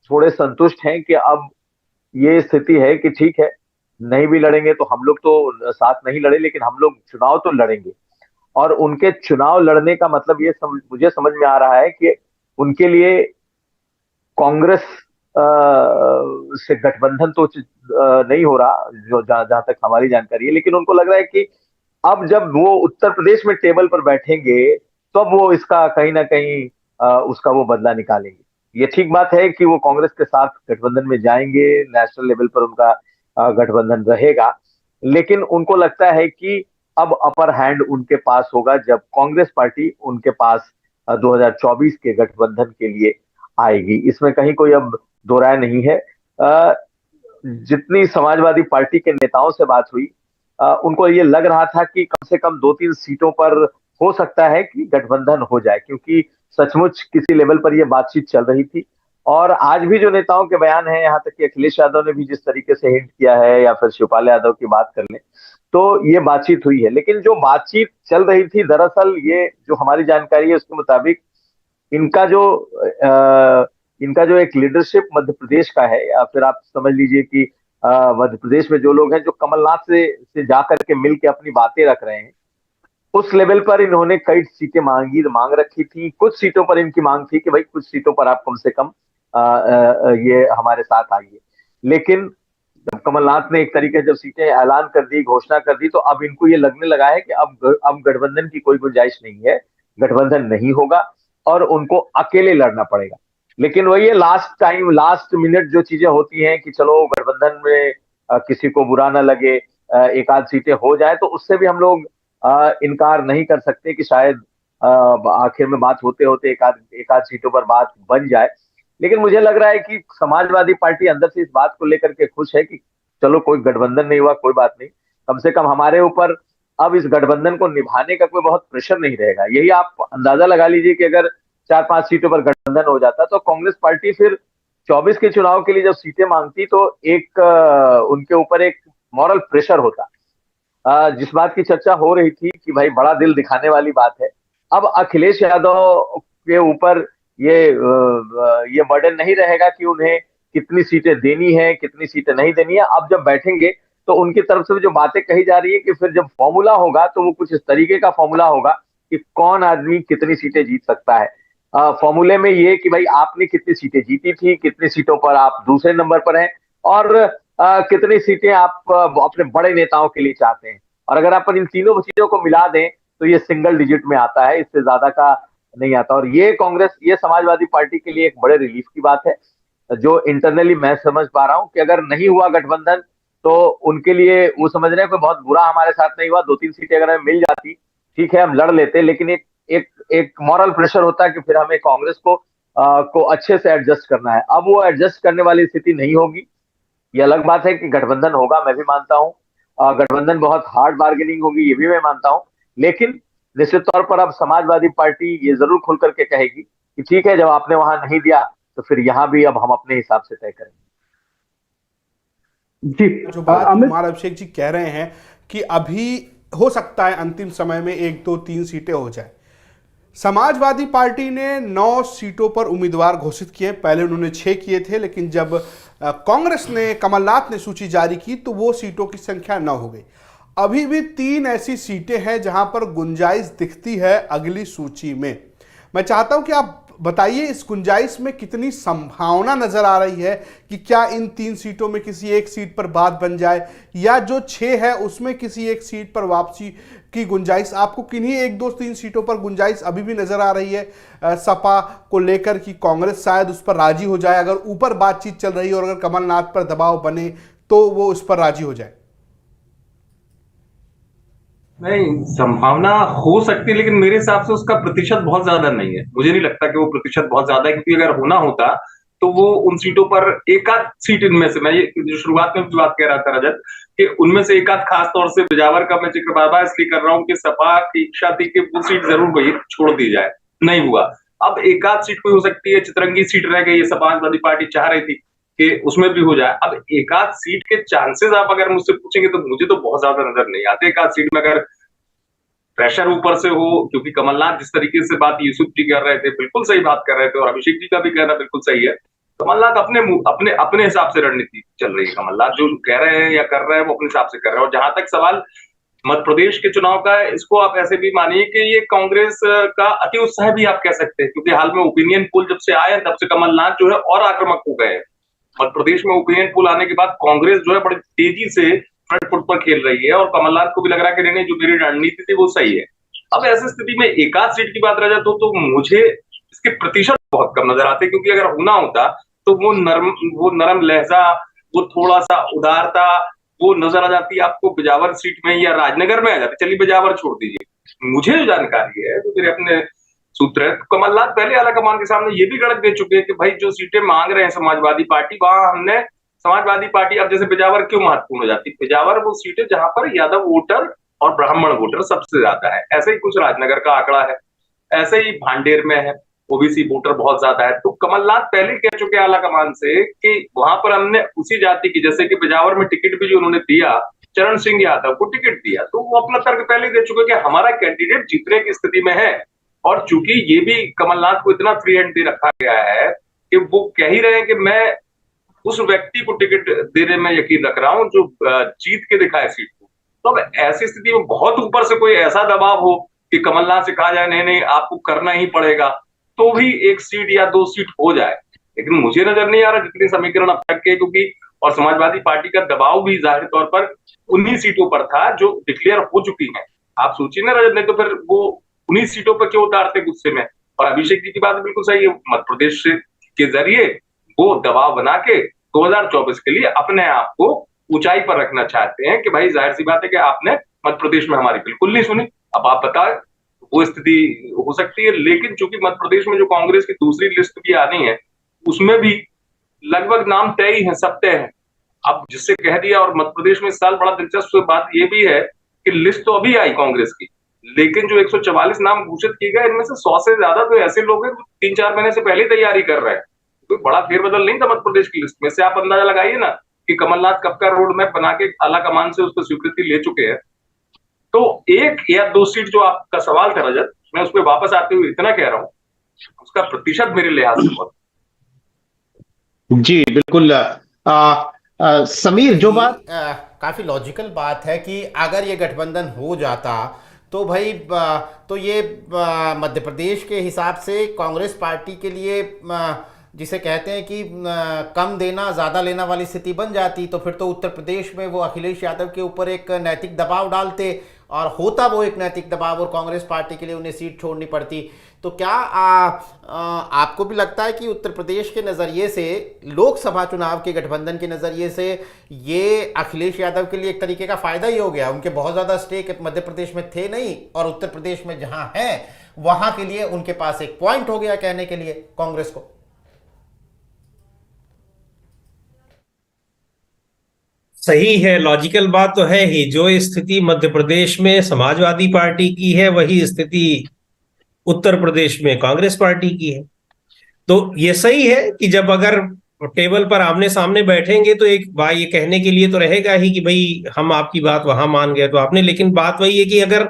थोड़े संतुष्ट हैं कि अब ये स्थिति है कि ठीक है, नहीं भी लड़ेंगे तो हम लोग तो साथ नहीं लड़े, लेकिन हम लोग चुनाव तो लड़ेंगे। और उनके चुनाव लड़ने का मतलब मुझे समझ में आ रहा है कि उनके लिए कांग्रेस से गठबंधन तो नहीं हो रहा, जो जहां तक हमारी जानकारी है, लेकिन उनको लग रहा है कि अब जब वो उत्तर प्रदेश में टेबल पर बैठेंगे तो अब वो इसका कहीं ना कहीं उसका वो बदला निकालेंगे। ये ठीक बात है कि वो कांग्रेस के साथ गठबंधन में जाएंगे, नेशनल लेवल पर उनका गठबंधन रहेगा, लेकिन उनको लगता है कि अब अपर हैंड उनके पास होगा जब कांग्रेस पार्टी उनके पास 2024 के गठबंधन के लिए आएगी। इसमें कहीं कोई अब दो राय नहीं है। जितनी समाजवादी पार्टी के नेताओं से बात हुई, उनको ये लग रहा था कि कम से कम 2-3 सीटों पर हो सकता है कि गठबंधन हो जाए, क्योंकि सचमुच किसी लेवल पर ये बातचीत चल रही थी। और आज भी जो नेताओं के बयान हैं, यहाँ तक कि अखिलेश यादव ने भी जिस तरीके से हिंट किया है, या फिर शिवपाल यादव की बात कर लें, तो ये बातचीत हुई है। लेकिन जो बातचीत चल रही थी, दरअसल ये जो हमारी जानकारी है उसके मुताबिक इनका जो एक लीडरशिप मध्य प्रदेश का है, या फिर आप समझ लीजिए कि मध्य प्रदेश में जो लोग हैं जो कमलनाथ से जाकर के मिल के अपनी बातें रख रहे हैं, उस लेवल पर इन्होंने कई सीटें मांग रखी थी। कुछ सीटों पर इनकी मांग थी कि भाई कुछ सीटों पर आप कम से कम ये हमारे साथ आइए। लेकिन जब कमलनाथ ने एक तरीके से जब सीटें ऐलान कर दी, घोषणा कर दी, तो अब इनको ये लगने लगा है कि अब गठबंधन की कोई गुंजाइश नहीं है, गठबंधन नहीं होगा और उनको अकेले लड़ना पड़ेगा। लेकिन वही लास्ट मिनट जो चीजें होती हैं कि चलो गठबंधन में किसी को बुरा ना लगे, एक आध सीटें हो जाए, तो उससे भी हम लोग इनकार नहीं कर सकते कि शायद आखिर में बात होते होते एक आध सीटों पर बात बन जाए। लेकिन मुझे लग रहा है कि समाजवादी पार्टी अंदर से इस बात को लेकर के खुश है कि चलो कोई गठबंधन नहीं हुआ, कोई बात नहीं, कम से कम हमारे ऊपर अब इस गठबंधन को निभाने का कोई बहुत प्रेशर नहीं रहेगा। यही आप अंदाजा लगा लीजिए कि अगर 4-5 सीटों पर गठबंधन हो जाता तो कांग्रेस पार्टी फिर 24 के चुनाव के लिए जब सीटें मांगती तो एक उनके ऊपर एक मॉरल प्रेशर होता। जिस बात की चर्चा हो रही थी कि भाई बड़ा दिल दिखाने वाली बात है, अब अखिलेश यादव के ऊपर ये बर्डन नहीं रहेगा कि उन्हें कितनी सीटें देनी है, कितनी सीटें नहीं देनी है। अब जब बैठेंगे तो उनकी तरफ से जो बातें कही जा रही है कि फिर जब फॉर्मूला होगा तो वो कुछ इस तरीके का फॉर्मूला होगा कि कौन आदमी कितनी सीटें जीत सकता है। फॉर्मूले में ये कि भाई आपने कितनी सीटें जीती थी, कितनी सीटों पर आप दूसरे नंबर पर हैं, और कितनी सीटें आप अपने बड़े नेताओं के लिए चाहते हैं। और अगर आप इन तीनों चीजों को मिला दें तो ये सिंगल डिजिट में आता है, इससे ज्यादा का नहीं आता। और ये समाजवादी पार्टी के लिए एक बड़े रिलीफ की बात है, जो इंटरनली मैं समझ पा रहा हूं कि अगर नहीं हुआ गठबंधन तो उनके लिए वो समझ रहे हैं कि बहुत बुरा हमारे साथ नहीं हुआ, 2-3 सीटें अगर हमें मिल जाती ठीक है हम लड़ लेते, लेकिन एक मॉरल प्रेशर होता है कि फिर हमें कांग्रेस को अच्छे से एडजस्ट करना है। अब वो एडजस्ट करने वाली स्थिति नहीं होगी। ये अलग बात है कि गठबंधन होगा, मैं भी मानता हूं, गठबंधन बहुत हार्ड बार्गेनिंग होगी, ये भी मैं मानता हूं, लेकिन निश्चित तौर पर अब समाजवादी पार्टी ये जरूर खुल करके कहेगी कि ठीक है, जब आपने वहां नहीं दिया तो फिर यहां भी अब हम अपने हिसाब से तय करेंगे। जी, जो बात कुमार अभिषेक जी कह रहे हैं कि अभी हो सकता है अंतिम समय में 1, 2, 3 सीटें हो जाए। समाजवादी पार्टी ने 9 सीटों पर उम्मीदवार घोषित किए, पहले उन्होंने 6 किए थे, लेकिन जब कांग्रेस ने, कमलनाथ ने सूची जारी की तो वो सीटों की संख्या 9 हो गई। अभी भी 3 ऐसी सीटें हैं जहां पर गुंजाइश दिखती है अगली सूची में। मैं चाहता हूं कि आप बताइए इस गुंजाइश में कितनी संभावना नजर आ रही है कि क्या इन 3 सीटों में किसी एक सीट पर बात बन जाए, या जो 6 है उसमें किसी एक सीट पर वापसी की गुंजाइश। आपको किन्हीं 1, 2, 3 सीटों पर गुंजाइश अभी भी नजर आ रही है सपा को लेकर कि कांग्रेस शायद उस पर राजी हो जाए, अगर ऊपर बातचीत चल रही है और अगर कमलनाथ पर दबाव बने तो वो उस पर राजी हो जाए? नहीं, संभावना हो सकती है, लेकिन मेरे हिसाब से उसका प्रतिशत बहुत ज्यादा नहीं है। मुझे नहीं लगता कि वो प्रतिशत बहुत ज्यादा है, क्योंकि अगर होना होता तो वो उन सीटों पर एक आध सीट, इनमें से मैं ये जो शुरुआत में बात कह रहा था रजत, कि उनमें से एक आध, खास तौर से बिजावर का मैं जिक्र बार बार इसलिए कर रहा हूँ कि सपा की इच्छा थी कि वो सीट जरूर वही छोड़ दी जाए, नहीं हुआ। अब एक आध सीट कोई हो सकती है, चितरंगी सीट रह गई है, समाजवादी पार्टी चाह रही थी कि उसमें भी हो जाए। अब एक आध सीट के चांसेस आप अगर मुझसे पूछेंगे तो मुझे तो बहुत ज्यादा नजर नहीं आते। एक आध सीट में अगर प्रेशर ऊपर से हो, क्योंकि कमलनाथ जिस तरीके से बात यूसुफ जी कर रहे थे, बिल्कुल सही बात कर रहे थे, और अभिषेक जी का भी कहना बिल्कुल सही है। कमलनाथ अपने अपने अपने हिसाब से रणनीति चल रही है। कमलनाथ जो कह रहे हैं या कर रहे हैं वो अपने हिसाब से कर रहे हैं। और जहां तक सवाल मध्य प्रदेश के चुनाव का है, इसको आप ऐसे भी मानिए कि ये कांग्रेस का अति उत्साह भी आप कह सकते हैं, क्योंकि हाल में ओपिनियन पोल जब से आए तब से कमलनाथ जो है और आक्रामक हो गए हैं। मध्य प्रदेश में ओपिनियन पोल आने के बाद कांग्रेस जो है बड़ी तेजी से फ्रंट फुट पर खेल रही है, और कमलनाथ को भी लग रहा है कि नहीं, जो मेरी रणनीति थी वो सही है। अब ऐसी स्थिति में एकाध सीट की बात रह जाए तो मुझे इसके प्रतिशत बहुत कम नजर आते, क्योंकि अगर होना होता तो वो नरम लहजा, वो थोड़ा सा उदारता, वो नजर आ जाती आपको बिजावर सीट में या राजनगर में आ जाती। चलिए बिजावर छोड़ दीजिए, मुझे जो जानकारी है, जो मेरे अपने सूत्र है, कमलनाथ पहले आलाकमान के सामने ये भी गणक दे चुके हैं कि भाई जो सीटें मांग रहे हैं समाजवादी पार्टी, वहां हमने समाजवादी पार्टी, अब जैसे बिजावर क्यों महत्वपूर्ण हो जाती है, बिजावर वो सीटें जहां पर यादव वोटर और ब्राह्मण वोटर सबसे ज्यादा है। ऐसे ही कुछ राजनगर का आंकड़ा है, ऐसे ही भांडेर में है, ओबीसी वोटर बहुत ज्यादा है। तो कमलनाथ पहले कह चुके आला कमान से कि वहां पर हमने उसी जाति की, जैसे कि बिजावर में टिकट भी जो उन्होंने दिया, चरण सिंह यादव को टिकट दिया, तो वो अपना तर्क पहले दे चुके कि हमारा कैंडिडेट जीतने की स्थिति में है। और चूंकि ये भी कमलनाथ को इतना फ्री हैंड दे रखा गया है कि वो कह ही रहे हैं कि मैं उस व्यक्ति को टिकट देने में यकीन रख रहा हूं जो जीत के दिखाए सीट को। तो अब ऐसी स्थिति में बहुत ऊपर से कोई ऐसा दबाव हो कि कमलनाथ से कहा जाए नहीं नहीं आपको करना ही पड़ेगा, तो भी एक सीट या दो सीट हो जाए। लेकिन मुझे नजर नहीं आ रहा जितने समीकरण अब तक के, क्योंकि और समाजवादी पार्टी का दबाव भी जाहिर तौर पर उन्हीं सीटों पर था जो डिक्लेयर हो चुकी हैं। आप सोचिए ना रजत, नहीं तो फिर वो उन्हीं सीटों पर क्यों उतारते गुस्से में। और अभिषेक जी की बात बिल्कुल सही है, मध्य प्रदेश के जरिए वो दबाव बना के 2024 के लिए अपने आप को ऊंचाई पर रखना चाहते हैं कि भाई जाहिर सी बात है कि आपने मध्य प्रदेश में हमारी बिल्कुल नहीं सुनी, अब आप बताएं। वो स्थिति हो सकती है, लेकिन चूंकि मध्य प्रदेश में जो कांग्रेस की दूसरी लिस्ट भी आनी है, उसमें भी लगभग नाम तय ही है, सब तय है। अब जिससे कह दिया, और मध्य प्रदेश में इस साल बड़ा दिलचस्प बात यह भी है कि लिस्ट तो अभी आई कांग्रेस की, लेकिन जो 144 नाम घोषित किए गए, इनमें से 100 से ज्यादा तो ऐसे लोग हैं जो 3-4 महीने से पहले तैयारी कर रहे हैं। कोई बड़ा फेरबदल नहीं था मध्य प्रदेश की लिस्ट में से। आप अंदाजा लगाइए ना कि कमलनाथ कब का रोड मैप बना के आला कमान से उसको स्वीकृति ले चुके हैं। तो एक या दो सीट जो आपका सवाल था रजत, मैं उस पर वापस आते हुए इतना कह रहा हूं, उसका प्रतिशत मेरे लिहाज से बहुत। जी बिल्कुल। समीर, जो बात काफी लॉजिकल बात है कि अगर ये गठबंधन हो जाता तो भाई तो ये मध्य प्रदेश के हिसाब से कांग्रेस पार्टी के लिए जिसे कहते हैं कि कम देना ज़्यादा लेना वाली स्थिति बन जाती, तो फिर तो उत्तर प्रदेश में वो अखिलेश यादव के ऊपर एक नैतिक दबाव डालते, और होता वो एक नैतिक दबाव, और कांग्रेस पार्टी के लिए उन्हें सीट छोड़नी पड़ती। तो क्या आपको भी लगता है कि उत्तर प्रदेश के नज़रिए से, लोकसभा चुनाव के गठबंधन के नज़रिए से, ये अखिलेश यादव के लिए एक तरीके का फ़ायदा ही हो गया? उनके बहुत ज़्यादा स्टेक मध्य प्रदेश में थे नहीं, और उत्तर प्रदेश में जहाँ हैं वहाँ के लिए उनके पास एक पॉइंट हो गया कहने के लिए कांग्रेस को। सही है, लॉजिकल बात तो है ही। जो स्थिति मध्य प्रदेश में समाजवादी पार्टी की है, वही स्थिति उत्तर प्रदेश में कांग्रेस पार्टी की है। तो ये सही है कि जब अगर टेबल पर आमने सामने बैठेंगे तो एक बात ये कहने के लिए तो रहेगा ही कि भाई हम आपकी बात वहां मान गए तो आपने, लेकिन बात वही है कि अगर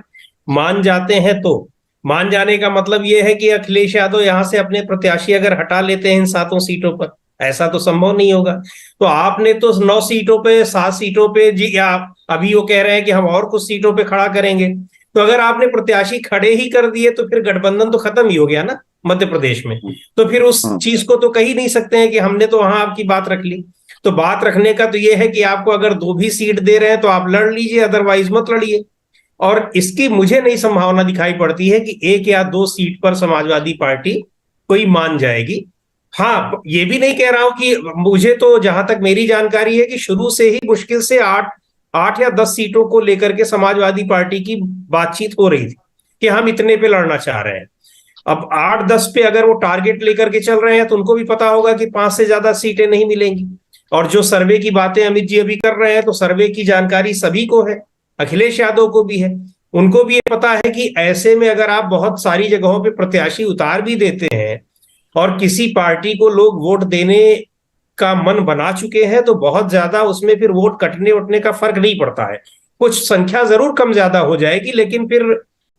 मान जाते हैं तो मान जाने का मतलब ये है कि अखिलेश यादव यहां से अपने प्रत्याशी अगर हटा लेते हैं इन 7 सीटों पर, ऐसा तो संभव नहीं होगा। तो आपने तो 9 सीटों पे, 7 सीटों पे जी, या अभी वो कह रहे हैं कि हम और कुछ सीटों पे खड़ा करेंगे। तो अगर आपने प्रत्याशी खड़े ही कर दिए तो फिर गठबंधन तो खत्म ही हो गया ना मध्य प्रदेश में। तो फिर उस चीज को तो कही नहीं सकते हैं कि हमने तो वहां आपकी बात रख ली। तो बात रखने का तो ये है कि आपको अगर 2 भी सीट दे रहे हैं तो आप लड़ लीजिए, अदरवाइज मत लड़िए। और इसकी मुझे नहीं संभावना दिखाई पड़ती है कि 1 या 2 सीट पर समाजवादी पार्टी कोई मान जाएगी। हाँ, ये भी नहीं कह रहा हूं कि, मुझे तो जहां तक मेरी जानकारी है कि शुरू से ही मुश्किल से 8 या 10 सीटों को लेकर के समाजवादी पार्टी की बातचीत हो रही थी कि हम इतने पे लड़ना चाह रहे हैं। अब 8-10 पे अगर वो टारगेट लेकर के चल रहे हैं तो उनको भी पता होगा कि 5 से ज्यादा सीटें नहीं मिलेंगी। और जो सर्वे की बातें अमित जी अभी कर रहे हैं, तो सर्वे की जानकारी सभी को है, अखिलेश यादव को भी है। उनको भी ये पता है कि ऐसे में अगर आप बहुत सारी जगहों पे प्रत्याशी उतार भी देते हैं और किसी पार्टी को लोग वोट देने का मन बना चुके हैं, तो बहुत ज्यादा उसमें फिर वोट कटने उठने का फर्क नहीं पड़ता है। कुछ संख्या जरूर कम ज्यादा हो जाएगी, लेकिन फिर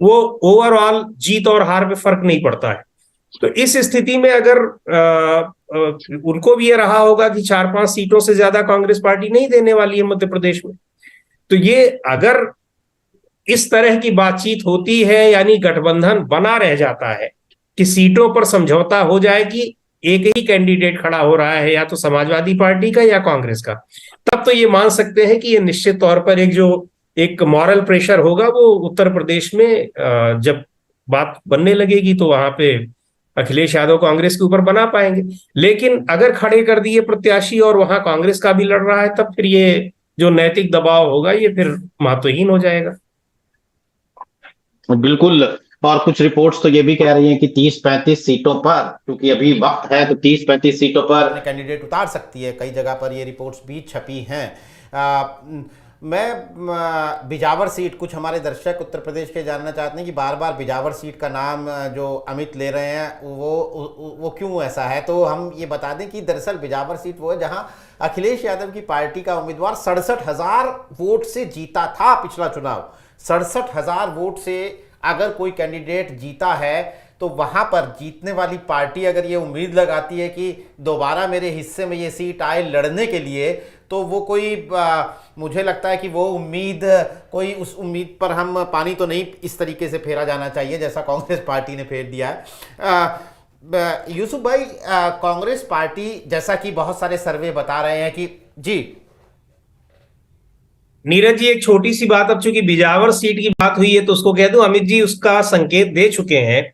वो ओवरऑल जीत और हार में फर्क नहीं पड़ता है। तो इस स्थिति में अगर उनको भी ये रहा होगा कि 4-5 सीटों से ज्यादा कांग्रेस पार्टी नहीं देने वाली है मध्य प्रदेश में, तो ये अगर इस तरह की बातचीत होती है, यानी गठबंधन बना रह जाता है कि सीटों पर समझौता हो जाए कि एक ही कैंडिडेट खड़ा हो रहा है, या तो समाजवादी पार्टी का या कांग्रेस का, तब तो ये मान सकते हैं कि ये निश्चित तौर पर एक मॉरल प्रेशर होगा वो उत्तर प्रदेश में, जब बात बनने लगेगी तो वहां पे अखिलेश यादव कांग्रेस के ऊपर बना पाएंगे। लेकिन अगर खड़े कर दिए प्रत्याशी और वहां कांग्रेस का भी लड़ रहा है, तब फिर ये जो नैतिक दबाव होगा ये फिर महत्वहीन हो जाएगा। बिल्कुल। और कुछ रिपोर्ट्स तो ये भी कह रही हैं कि 30-35 सीटों पर, क्योंकि अभी वक्त है, तो 30-35 सीटों पर कैंडिडेट उतार सकती है। कई जगह पर ये रिपोर्ट्स भी छपी हैं। मैं बिजावर सीट, कुछ हमारे दर्शक उत्तर प्रदेश के जानना चाहते हैं कि बार बार बिजावर सीट का नाम जो अमित ले रहे हैं वो क्यों ऐसा है। तो हम ये बता दें कि दरअसल बिजावर सीट वो है जहां अखिलेश यादव की पार्टी का उम्मीदवार 67,000 वोट से जीता था पिछला चुनाव। 67,000 वोट से अगर कोई कैंडिडेट जीता है तो वहां पर जीतने वाली पार्टी अगर ये उम्मीद लगाती है कि दोबारा मेरे हिस्से में ये सीट आए लड़ने के लिए, तो वो मुझे लगता है कि वो उस उम्मीद पर हम पानी तो नहीं इस तरीके से फेरा जाना चाहिए जैसा कांग्रेस पार्टी ने फेर दिया है। यूसुफ भाई, कांग्रेस पार्टी जैसा कि बहुत सारे सर्वे बता रहे हैं कि जी नीरज जी, एक छोटी सी बात, अब चूंकि बिजावर सीट की बात हुई है तो उसको कह दूं, अमित जी उसका संकेत दे चुके हैं।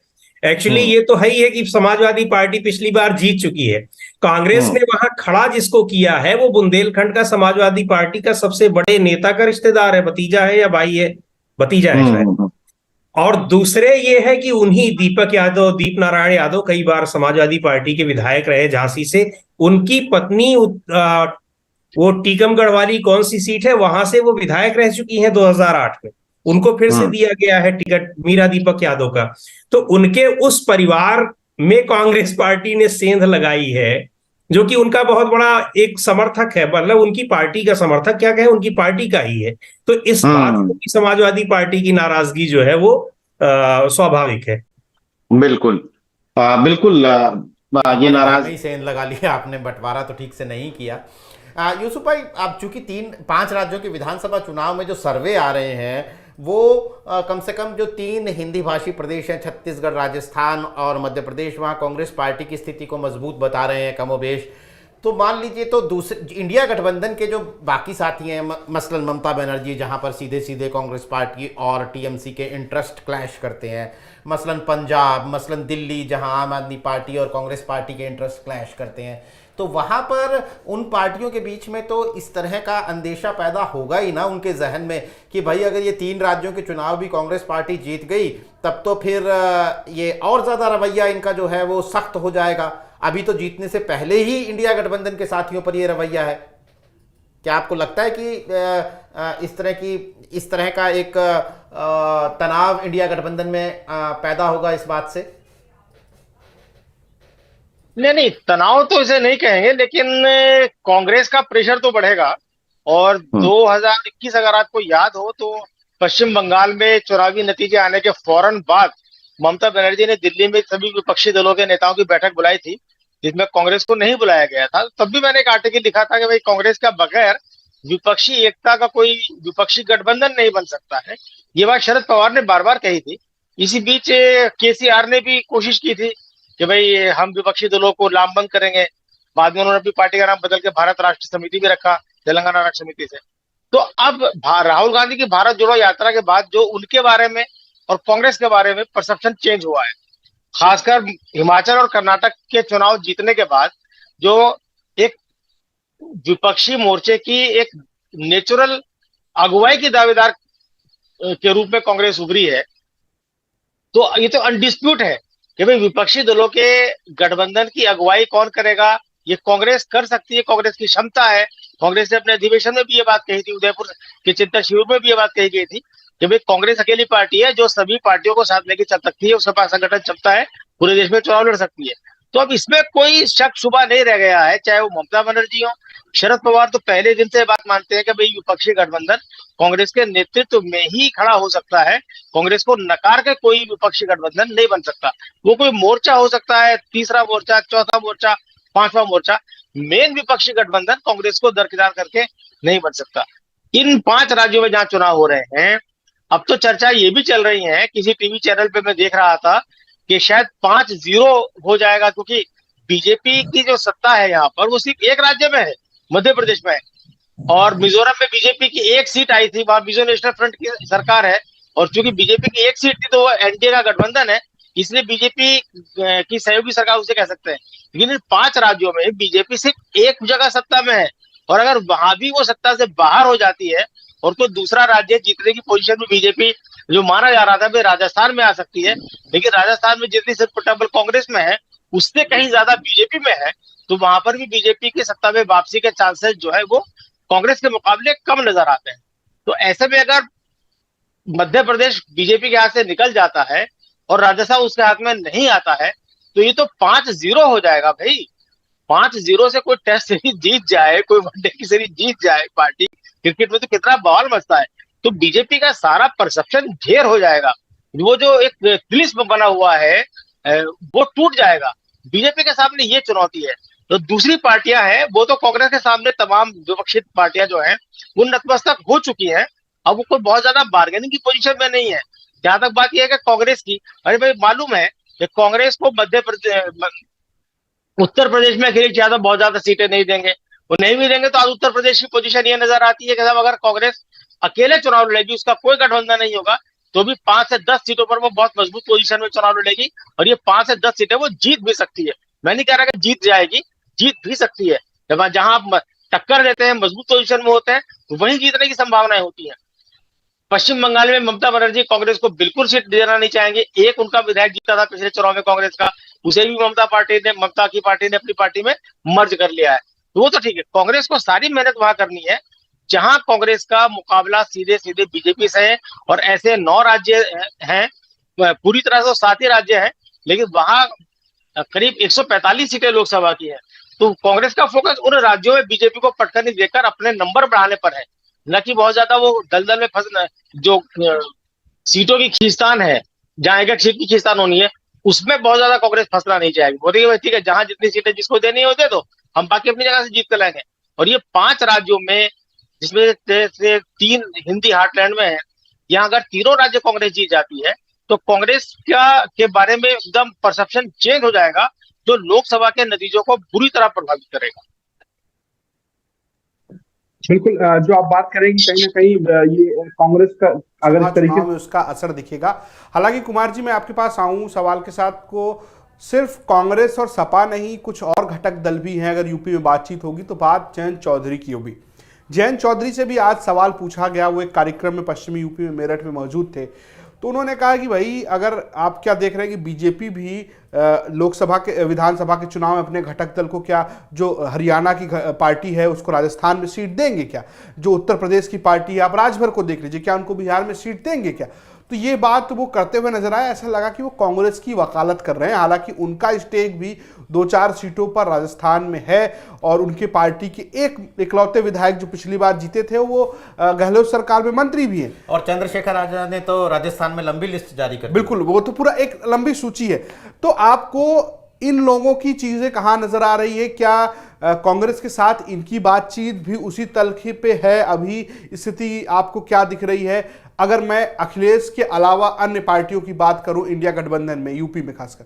एक्चुअली ये तो है ही है कि समाजवादी पार्टी पिछली बार जीत चुकी है। कांग्रेस ने वहां खड़ा जिसको किया है वो बुंदेलखंड का समाजवादी पार्टी का सबसे बड़े नेता का रिश्तेदार है, भतीजा है या भाई है, भतीजा है शायद। और दूसरे ये है कि उन्हीं दीप नारायण यादव कई बार समाजवादी पार्टी के विधायक रहे झांसी से। उनकी पत्नी वो टीकमगढ़ वाली कौन सी सीट है वहां से वो विधायक रह चुकी हैं 2008 में। उनको फिर से दिया गया है टिकट मीरा दीपक यादव का। तो उनके उस परिवार में कांग्रेस पार्टी ने सेंध लगाई है, जो कि उनका बहुत बड़ा एक समर्थक है, मतलब उनकी पार्टी का समर्थक क्या कहे, उनकी पार्टी का ही है। तो इस बात की समाजवादी पार्टी की नाराजगी जो है वो स्वाभाविक है। बिल्कुल बिल्कुल। ये नाराज सेंध लगा लिया आपने, बंटवारा तो ठीक से नहीं किया। यूसुफ भाई, आप चूंकि 3-5 राज्यों के विधानसभा चुनाव में जो सर्वे आ रहे हैं वो कम से कम जो 3 हिंदी भाषी प्रदेश हैं, छत्तीसगढ़, राजस्थान और मध्य प्रदेश, वहाँ कांग्रेस पार्टी की स्थिति को मजबूत बता रहे हैं कमोबेश। तो मान लीजिए, तो दूसरे इंडिया गठबंधन के जो बाकी साथी हैं, मसलन ममता बनर्जी, जहाँ पर सीधे सीधे कांग्रेस पार्टी और टीएमसी के इंटरेस्ट क्लैश करते हैं, मसलन पंजाब, मसलन दिल्ली, जहाँ आम आदमी पार्टी और कांग्रेस पार्टी के इंटरेस्ट क्लैश करते हैं, तो वहाँ पर उन पार्टियों के बीच में तो इस तरह का अंदेशा पैदा होगा ही ना उनके जहन में कि भाई अगर ये 3 राज्यों के चुनाव भी कांग्रेस पार्टी जीत गई तब तो फिर ये और ज़्यादा रवैया इनका जो है वो सख्त हो जाएगा। अभी तो जीतने से पहले ही इंडिया गठबंधन के साथियों पर ये रवैया है। क्या आपको लगता है कि इस तरह का एक तनाव इंडिया गठबंधन में पैदा होगा इस बात से? नहीं, तनाव तो इसे नहीं कहेंगे, लेकिन कांग्रेस का प्रेशर तो बढ़ेगा। और 2021 अगर आपको याद हो तो पश्चिम बंगाल में चुनावी नतीजे आने के फौरन बाद ममता बनर्जी ने दिल्ली में सभी विपक्षी दलों के नेताओं की बैठक बुलाई थी, जिसमें कांग्रेस को नहीं बुलाया गया था। तब भी मैंने एक आर्टिकल लिखा था कि भाई कांग्रेस का बगैर विपक्षी एकता का कोई विपक्षी गठबंधन नहीं बन सकता है। ये बात शरद पवार ने बार बार कही थी। इसी बीच केसीआर ने भी कोशिश की थी कि भाई हम विपक्षी दलों को लामबंद करेंगे। बाद में उन्होंने अपनी पार्टी का नाम बदल के भारत राष्ट्र समिति भी रखा, तेलंगाना राष्ट्र समिति से। तो अब राहुल गांधी की भारत जोड़ो यात्रा के बाद जो उनके बारे में और कांग्रेस के बारे में परसेप्शन चेंज हुआ है। खासकर हिमाचल और कर्नाटक के चुनाव जीतने के बाद जो एक विपक्षी मोर्चे की एक नेचुरल अगुवाई की दावेदार के रूप में कांग्रेस उभरी है, तो ये तो अनडिस्प्यूट है कि भाई विपक्षी दलों के गठबंधन की अगुवाई कौन करेगा, ये कांग्रेस कर सकती है, कांग्रेस की क्षमता है। कांग्रेस ने अपने अधिवेशन में भी ये बात कही थी, उदयपुर के चिंतन शिविर में भी ये बात कही गई थी कि भाई कांग्रेस अकेली पार्टी है जो सभी पार्टियों को साथ लेके चल सकती है, उसके पास संगठन क्षमता है, पूरे देश में चुनाव लड़ सकती है। तो अब इसमें कोई शक शुबा नहीं रह गया है, चाहे वो ममता बनर्जी हो, शरद पवार तो पहले दिन से बात मानते हैं कि भाई विपक्षी गठबंधन कांग्रेस के नेतृत्व में ही खड़ा हो सकता है, कांग्रेस को नकार के कोई विपक्षी गठबंधन नहीं बन सकता। वो कोई मोर्चा हो सकता है, तीसरा मोर्चा, चौथा मोर्चा, पांचवा मोर्चा, मेन विपक्षी गठबंधन कांग्रेस को दरकिनार करके नहीं बन सकता। इन 5 राज्यों में जहां चुनाव हो रहे हैं, अब तो चर्चा ये भी चल रही है, किसी टीवी चैनल पे मैं देख रहा था कि शायद 5-0 हो जाएगा, क्योंकि बीजेपी की जो सत्ता है यहाँ पर वो सिर्फ एक राज्य में है, मध्य प्रदेश में है, और मिजोरम में बीजेपी की एक सीट आई थी, वहां मिजो नेशनल फ्रंट की सरकार है, और चूंकि बीजेपी की एक सीट थी तो वो एनडीए का गठबंधन है, इसलिए बीजेपी की सहयोगी सरकार उसे कह सकते हैं। लेकिन इन 5 राज्यों में बीजेपी सिर्फ एक जगह सत्ता में है, और अगर वहां भी वो सत्ता से बाहर हो जाती है और कोई दूसरा राज्य जीतने की पोजीशन में बीजेपी, जो माना जा रहा था भाई राजस्थान में आ सकती है, लेकिन राजस्थान में जितनी सीट पोर्टेबल कांग्रेस में है उससे कहीं ज्यादा बीजेपी में है, तो वहां पर भी बीजेपी की सत्ता में वापसी के चांसेस जो है वो कांग्रेस के मुकाबले कम नजर आते हैं। तो ऐसे में अगर मध्य प्रदेश बीजेपी के हाथ से निकल जाता है और राजस्थान उसके हाथ में नहीं आता है, तो ये तो 5-0 हो जाएगा भाई। 5-0 से कोई टेस्ट सीरीज जीत जाए, कोई वनडे की सीरीज जीत जाए पार्टी, क्रिकेट में तो कितना बवाल मचता है, तो बीजेपी का सारा परसेप्शन ढेर हो जाएगा, वो जो एक तिलिस्म बना हुआ है वो टूट जाएगा। बीजेपी के सामने ये चुनौती है। तो दूसरी पार्टियां हैं वो तो कांग्रेस के सामने तमाम विपक्षी पार्टियां जो हैं वो नतमस्तक हो चुकी हैं, अब वो कोई बहुत ज्यादा बार्गेनिंग की पोजीशन में नहीं है। जहां तक बात यह है कि कांग्रेस की, अरे भाई मालूम है कि कांग्रेस को उत्तर प्रदेश में अखिलेश यादव बहुत ज्यादा सीटें नहीं देंगे, वो नहीं भी देंगे तो आज उत्तर प्रदेश की पोजीशन ये नजर आती है कि साहब अगर कांग्रेस अकेले चुनाव लड़ेगी, उसका कोई गठबंधन नहीं होगा, तो भी 5 से 10 सीटों पर वो बहुत मजबूत पोजीशन में चुनाव लड़ेगी, और ये 5 से 10 सीटें वो जीत भी सकती है। मैं नहीं कह रहा कि जीत जाएगी, जीत भी सकती है। जहां आप टक्कर देते हैं, मजबूत पोजीशन में होते हैं, तो वहीं जीतने की संभावनाएं होती है। पश्चिम बंगाल में ममता बनर्जी कांग्रेस को बिल्कुल सीट देना नहीं चाहेंगे। एक उनका विधायक जीता था पिछले चुनाव में कांग्रेस का, उसे भी ममता की पार्टी ने अपनी पार्टी में मर्ज कर लिया है, तो वो तो ठीक है। कांग्रेस को सारी मेहनत वहां करनी है जहां कांग्रेस का मुकाबला सीधे सीधे बीजेपी से है, और ऐसे 9 राज्य हैं, पूरी तरह से 7 ही राज्य हैं, लेकिन वहां करीब 145 सीटें लोकसभा की है। तो कांग्रेस का फोकस उन राज्यों में बीजेपी को पटखनी देकर अपने नंबर बढ़ाने पर है, न कि बहुत ज्यादा वो दलदल में फंसना। जो सीटों की खींचतान है, जहां एक सीट की खींचतान होनी है, उसमें बहुत ज्यादा कांग्रेस फंसना नहीं चाहेगी। बोलेगी ठीक है, जहां जितनी सीटें जिसको देनी है दे दो, हम बाकी अपनी जगह से जीत कर लाएंगे। और ये 5 राज्यों में, जिसमें से 3 हिंदी हार्टलैंड में है, यहाँ अगर तीनों राज्य कांग्रेस जीत जाती है तो कांग्रेस के बारे में एकदम परसेप्शन चेंज हो जाएगा, जो लोकसभा के नतीजों को बुरी तरह प्रभावित करेगा। बिल्कुल, जो आप बात करेंगे कहीं ना कहीं ये कांग्रेस का अगर इस तरीके में उसका असर दिखेगा। हालांकि कुमार जी, मैं आपके पास आऊं सवाल के साथ, को सिर्फ कांग्रेस और सपा नहीं, कुछ और घटक दल भी हैं। अगर यूपी में बातचीत होगी तो बात जयंत चौधरी की होगी। जयंत चौधरी से भी आज सवाल पूछा गया, वो एक कार्यक्रम में पश्चिमी यूपी में मेरठ में मौजूद थे, तो उन्होंने कहा कि भाई अगर आप क्या देख रहे हैं कि बीजेपी भी लोकसभा के विधानसभा के चुनाव में अपने घटक दल को, क्या जो हरियाणा की पार्टी है उसको राजस्थान में सीट देंगे, क्या जो उत्तर प्रदेश की पार्टी है आप राज्यभर को देख लीजिए, क्या उनको बिहार में सीट देंगे क्या। तो ये बात वो करते हुए नजर आया, ऐसा लगा कि वो कांग्रेस की वकालत कर रहे हैं। हालांकि उनका स्टेक भी 2-4 सीटों पर राजस्थान में है, और उनके पार्टी के एक इकलौते विधायक जो पिछली बार जीते थे वो गहलोत सरकार में मंत्री भी हैं। और चंद्रशेखर आजाद ने तो राजस्थान में लंबी लिस्ट जारी कर दी। बिल्कुल, वो तो पूरा एक लंबी सूची है। तो आपको इन लोगों की चीजें कहां नजर आ रही है? क्या कांग्रेस के साथ इनकी बातचीत भी उसी तलखे पे है? अभी स्थिति आपको क्या दिख रही है अगर मैं अखिलेश के अलावा अन्य पार्टियों की बात करूं इंडिया गठबंधन में, यूपी में खासकर?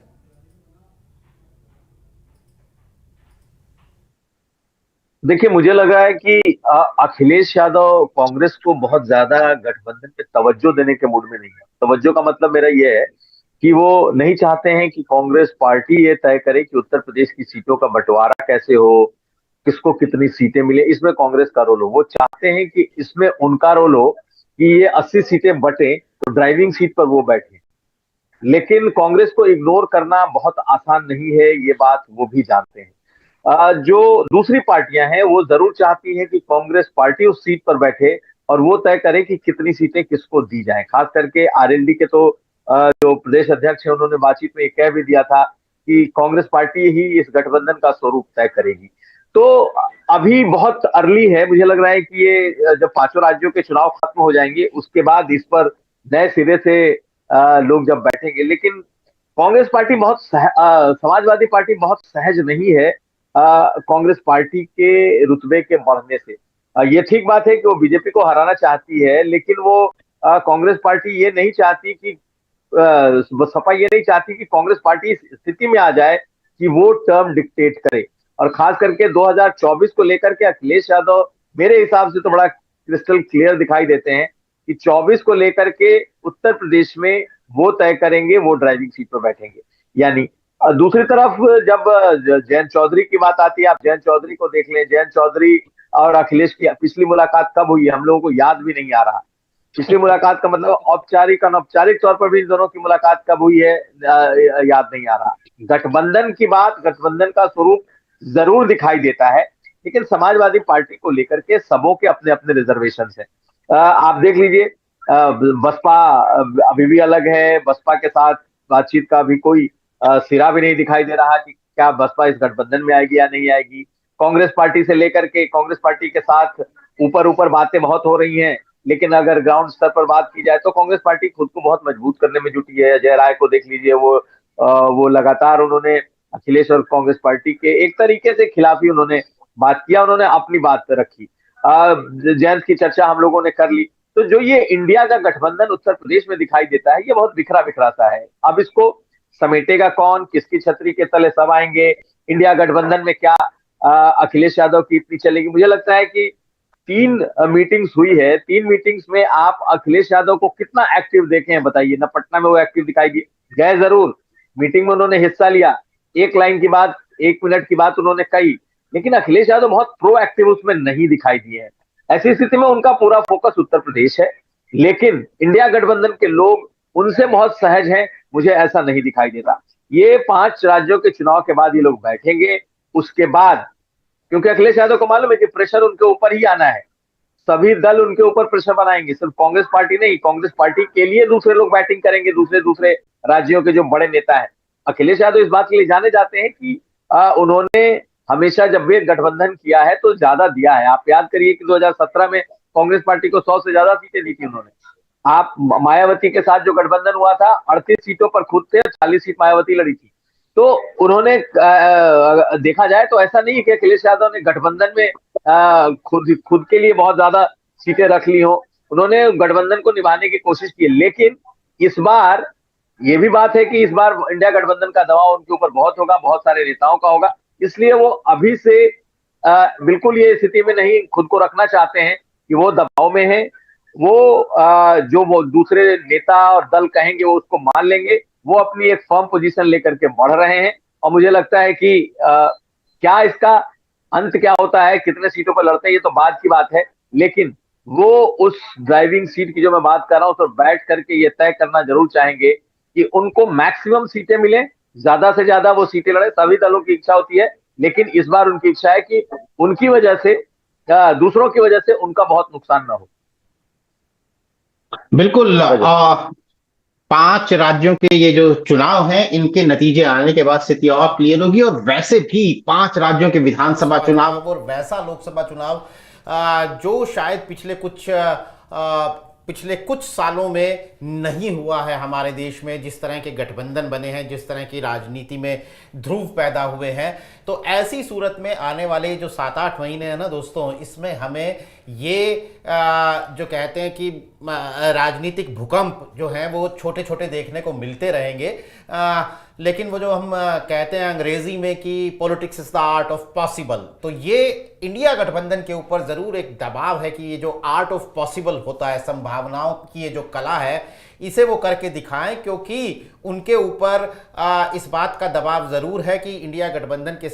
देखिए, मुझे लगा है कि अखिलेश यादव कांग्रेस को बहुत ज्यादा गठबंधन पे तवज्जो देने के मूड में नहीं है। तवज्जो का मतलब मेरा यह है कि वो नहीं चाहते हैं कि कांग्रेस पार्टी ये तय करे कि उत्तर प्रदेश की सीटों का बंटवारा कैसे हो, किसको कितनी सीटें मिले, इसमें कांग्रेस का रोल हो। वो चाहते हैं कि इसमें उनका रोल हो कि ये 80 सीटें बटे तो ड्राइविंग सीट पर वो बैठे। लेकिन कांग्रेस को इग्नोर करना बहुत आसान नहीं है, ये बात वो भी जानते हैं। जो दूसरी पार्टियां हैं वो जरूर चाहती हैं कि कांग्रेस पार्टी उस सीट पर बैठे और वो तय करे कि कितनी सीटें किसको दी जाएं। खास करके आरएलडी के तो जो प्रदेश अध्यक्ष है उन्होंने बातचीत में कह भी दिया था कि कांग्रेस पार्टी ही इस गठबंधन का स्वरूप तय करेगी। तो अभी बहुत अर्ली है, मुझे लग रहा है कि ये जब 5 राज्यों के चुनाव खत्म हो जाएंगे उसके बाद इस पर नए सिरे से लोग जब बैठेंगे। लेकिन कांग्रेस पार्टी समाजवादी पार्टी बहुत सहज नहीं है कांग्रेस पार्टी के रुतबे के बढ़ने से। ये ठीक बात है कि वो बीजेपी को हराना चाहती है, लेकिन वो कांग्रेस पार्टी ये नहीं चाहती कि सपा ये नहीं चाहती कि कांग्रेस पार्टी इस स्थिति में आ जाए कि वो टर्म डिक्टेट करे। और खास करके 2024 को लेकर के अखिलेश यादव मेरे हिसाब से तो बड़ा क्रिस्टल क्लियर दिखाई देते हैं कि 24 को लेकर के उत्तर प्रदेश में वो तय करेंगे, वो ड्राइविंग सीट पर बैठेंगे। यानी दूसरी तरफ जब जयंत चौधरी की बात आती है, आप जयंत चौधरी को देख लें। जयंत चौधरी और अखिलेश की पिछली मुलाकात कब हुई है हम लोगों को याद भी नहीं आ रहा। पिछली मुलाकात का मतलब औपचारिक अनौपचारिक तौर पर भी इन दोनों की मुलाकात कब हुई है याद नहीं आ रहा। गठबंधन की बात, गठबंधन का स्वरूप जरूर दिखाई देता है, लेकिन समाजवादी पार्टी को लेकर के सबों के अपने अपने रिजर्वेशन है। आप देख लीजिए, बसपा अभी भी अलग है, बसपा के साथ बातचीत का भी कोई सिरा भी नहीं दिखाई दे रहा कि क्या बसपा इस गठबंधन में आएगी या नहीं आएगी। कांग्रेस पार्टी से लेकर के कांग्रेस पार्टी के साथ ऊपर बातें बहुत हो रही हैं, लेकिन अगर ग्राउंड स्तर पर बात की जाए तो कांग्रेस पार्टी खुद को बहुत मजबूत करने में जुटी है। अजय राय को देख लीजिए, वो लगातार उन्होंने अखिलेश और कांग्रेस पार्टी के एक तरीके से खिलाफ ही उन्होंने बात किया, उन्होंने अपनी बात रखी। जयंत की चर्चा हम लोगों ने कर ली। तो जो ये इंडिया का गठबंधन उत्तर प्रदेश में दिखाई देता है, ये बहुत बिखरा बिखरा सा है। अब इसको समेटेगा कौन, किसकी छतरी के तले सब आएंगे, इंडिया गठबंधन में क्या अखिलेश यादव की इतनी चलेगी। मुझे लगता है कि 3 मीटिंग्स हुई है, 3 मीटिंग्स में आप अखिलेश यादव को कितना एक्टिव देखे हैं बताइए ना। पटना में वो एक्टिव दिखाई गए जरूर, मीटिंग में उन्होंने हिस्सा लिया, 1 लाइन की बात 1 मिनट की बात उन्होंने कही, लेकिन अखिलेश यादव बहुत प्रोएक्टिव उसमें नहीं दिखाई दिए हैं। ऐसी स्थिति में उनका पूरा फोकस उत्तर प्रदेश है, लेकिन इंडिया गठबंधन के लोग उनसे बहुत सहज हैं, मुझे ऐसा नहीं दिखाई देता। ये 5 राज्यों के चुनाव के बाद ये लोग बैठेंगे, उसके बाद क्योंकि अखिलेश यादव को मालूम है कि प्रेशर उनके ऊपर ही आना है, सभी दल उनके ऊपर प्रेशर बनाएंगे, सिर्फ कांग्रेस पार्टी नहीं, कांग्रेस पार्टी के लिए दूसरे लोग बैटिंग करेंगे, दूसरे राज्यों के जो बड़े नेता है। अखिलेश यादव इस बात के लिए जाने जाते हैं कि उन्होंने हमेशा जब भी गठबंधन किया है तो ज्यादा दिया है। आप याद करिए कि 2017 में कांग्रेस पार्टी को 100 से ज्यादा सीटें दी थी उन्होंने। आप मायावती के साथ जो गठबंधन हुआ था, 38 सीटों पर खुद थे, 40 सीट मायावती लड़ी थी। तो उन्होंने देखा जाए तो ऐसा नहीं कि अखिलेश यादव ने गठबंधन में खुद के लिए बहुत ज्यादा सीटें रख ली हो, उन्होंने गठबंधन को निभाने की कोशिश की। लेकिन इस बार ये भी बात है कि इस बार इंडिया गठबंधन का दबाव उनके ऊपर बहुत होगा, बहुत सारे नेताओं का होगा, इसलिए वो अभी से बिल्कुल ये स्थिति में नहीं खुद को रखना चाहते हैं कि वो दबाव में है। जो वो दूसरे नेता और दल कहेंगे वो उसको मान लेंगे, वो अपनी एक फर्म पोजीशन लेकर के बढ़ रहे हैं। और मुझे लगता है कि क्या इसका अंत क्या होता है, कितने सीटों पर लड़ते हैं, ये तो बाद की बात है, लेकिन वो उस ड्राइविंग सीट की जो मैं बात कर रहा हूं उस पर बैठ करके ये तय करना जरूर चाहेंगे कि उनको मैक्सिमम सीटें मिले, ज्यादा से ज्यादा वो सीटें लड़े। सभी दलों की इच्छा होती है, लेकिन इस बार उनकी इच्छा है कि उनकी वजह से दूसरों की वजह से उनका बहुत नुकसान ना हो। बिल्कुल। 5 राज्यों के ये जो चुनाव हैं, इनके नतीजे आने के बाद स्थिति और क्लियर होगी। और वैसे भी 5 राज्यों के विधानसभा चुनाव और वैसा लोकसभा चुनाव जो शायद पिछले कुछ सालों में नहीं हुआ है हमारे देश में, जिस तरह के गठबंधन बने हैं, जिस तरह की राजनीति में ध्रुव पैदा हुए हैं। तो ऐसी सूरत में आने वाले जो 7-8 महीने हैं ना दोस्तों, इसमें हमें ये जो कहते हैं कि राजनीतिक भूकंप जो हैं वो छोटे छोटे देखने को मिलते रहेंगे। लेकिन वो जो हम कहते हैं अंग्रेजी में कि politics is the art of possible, तो ये इंडिया गठबंधन के ऊपर ज़रूर एक दबाव है कि ये जो आर्ट ऑफ पॉसिबल होता है, संभावनाओं की ये जो कला है, इसे वो करके दिखाएं, क्योंकि उनके ऊपर इस बात का दबाव ज़रूर है कि इंडिया गठबंधन के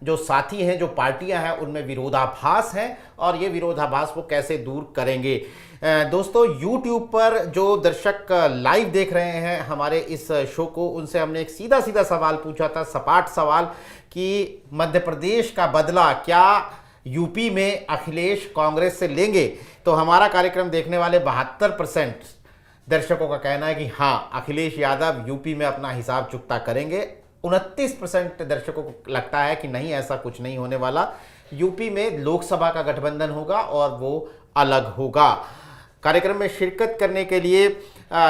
जो साथी हैं, जो पार्टियां हैं, उनमें विरोधाभास हैं और ये विरोधाभास वो कैसे दूर करेंगे। दोस्तों, YouTube पर जो दर्शक लाइव देख रहे हैं हमारे इस शो को, उनसे हमने एक सीधा सीधा सवाल पूछा था, सपाट सवाल, कि मध्य प्रदेश का बदला क्या यूपी में अखिलेश कांग्रेस से लेंगे। तो हमारा कार्यक्रम देखने वाले 72% दर्शकों का कहना है कि हाँ, अखिलेश यादव यूपी में अपना हिसाब चुकता करेंगे। 29% दर्शकों को लगता है कि नहीं, ऐसा कुछ नहीं होने वाला, यूपी में लोकसभा का गठबंधन होगा और वो अलग होगा। कार्यक्रम में शिरकत करने के लिए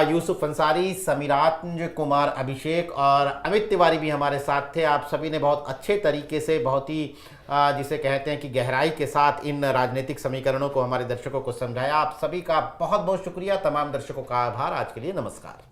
यूसुफ अंसारी, समीरांज कुमार अभिषेक और अमित तिवारी भी हमारे साथ थे। आप सभी ने बहुत अच्छे तरीके से, बहुत ही जिसे कहते हैं कि गहराई के साथ इन राजनीतिक समीकरणों को हमारे दर्शकों को समझाया। आप सभी का बहुत बहुत शुक्रिया। तमाम दर्शकों का आभार। आज के लिए नमस्कार।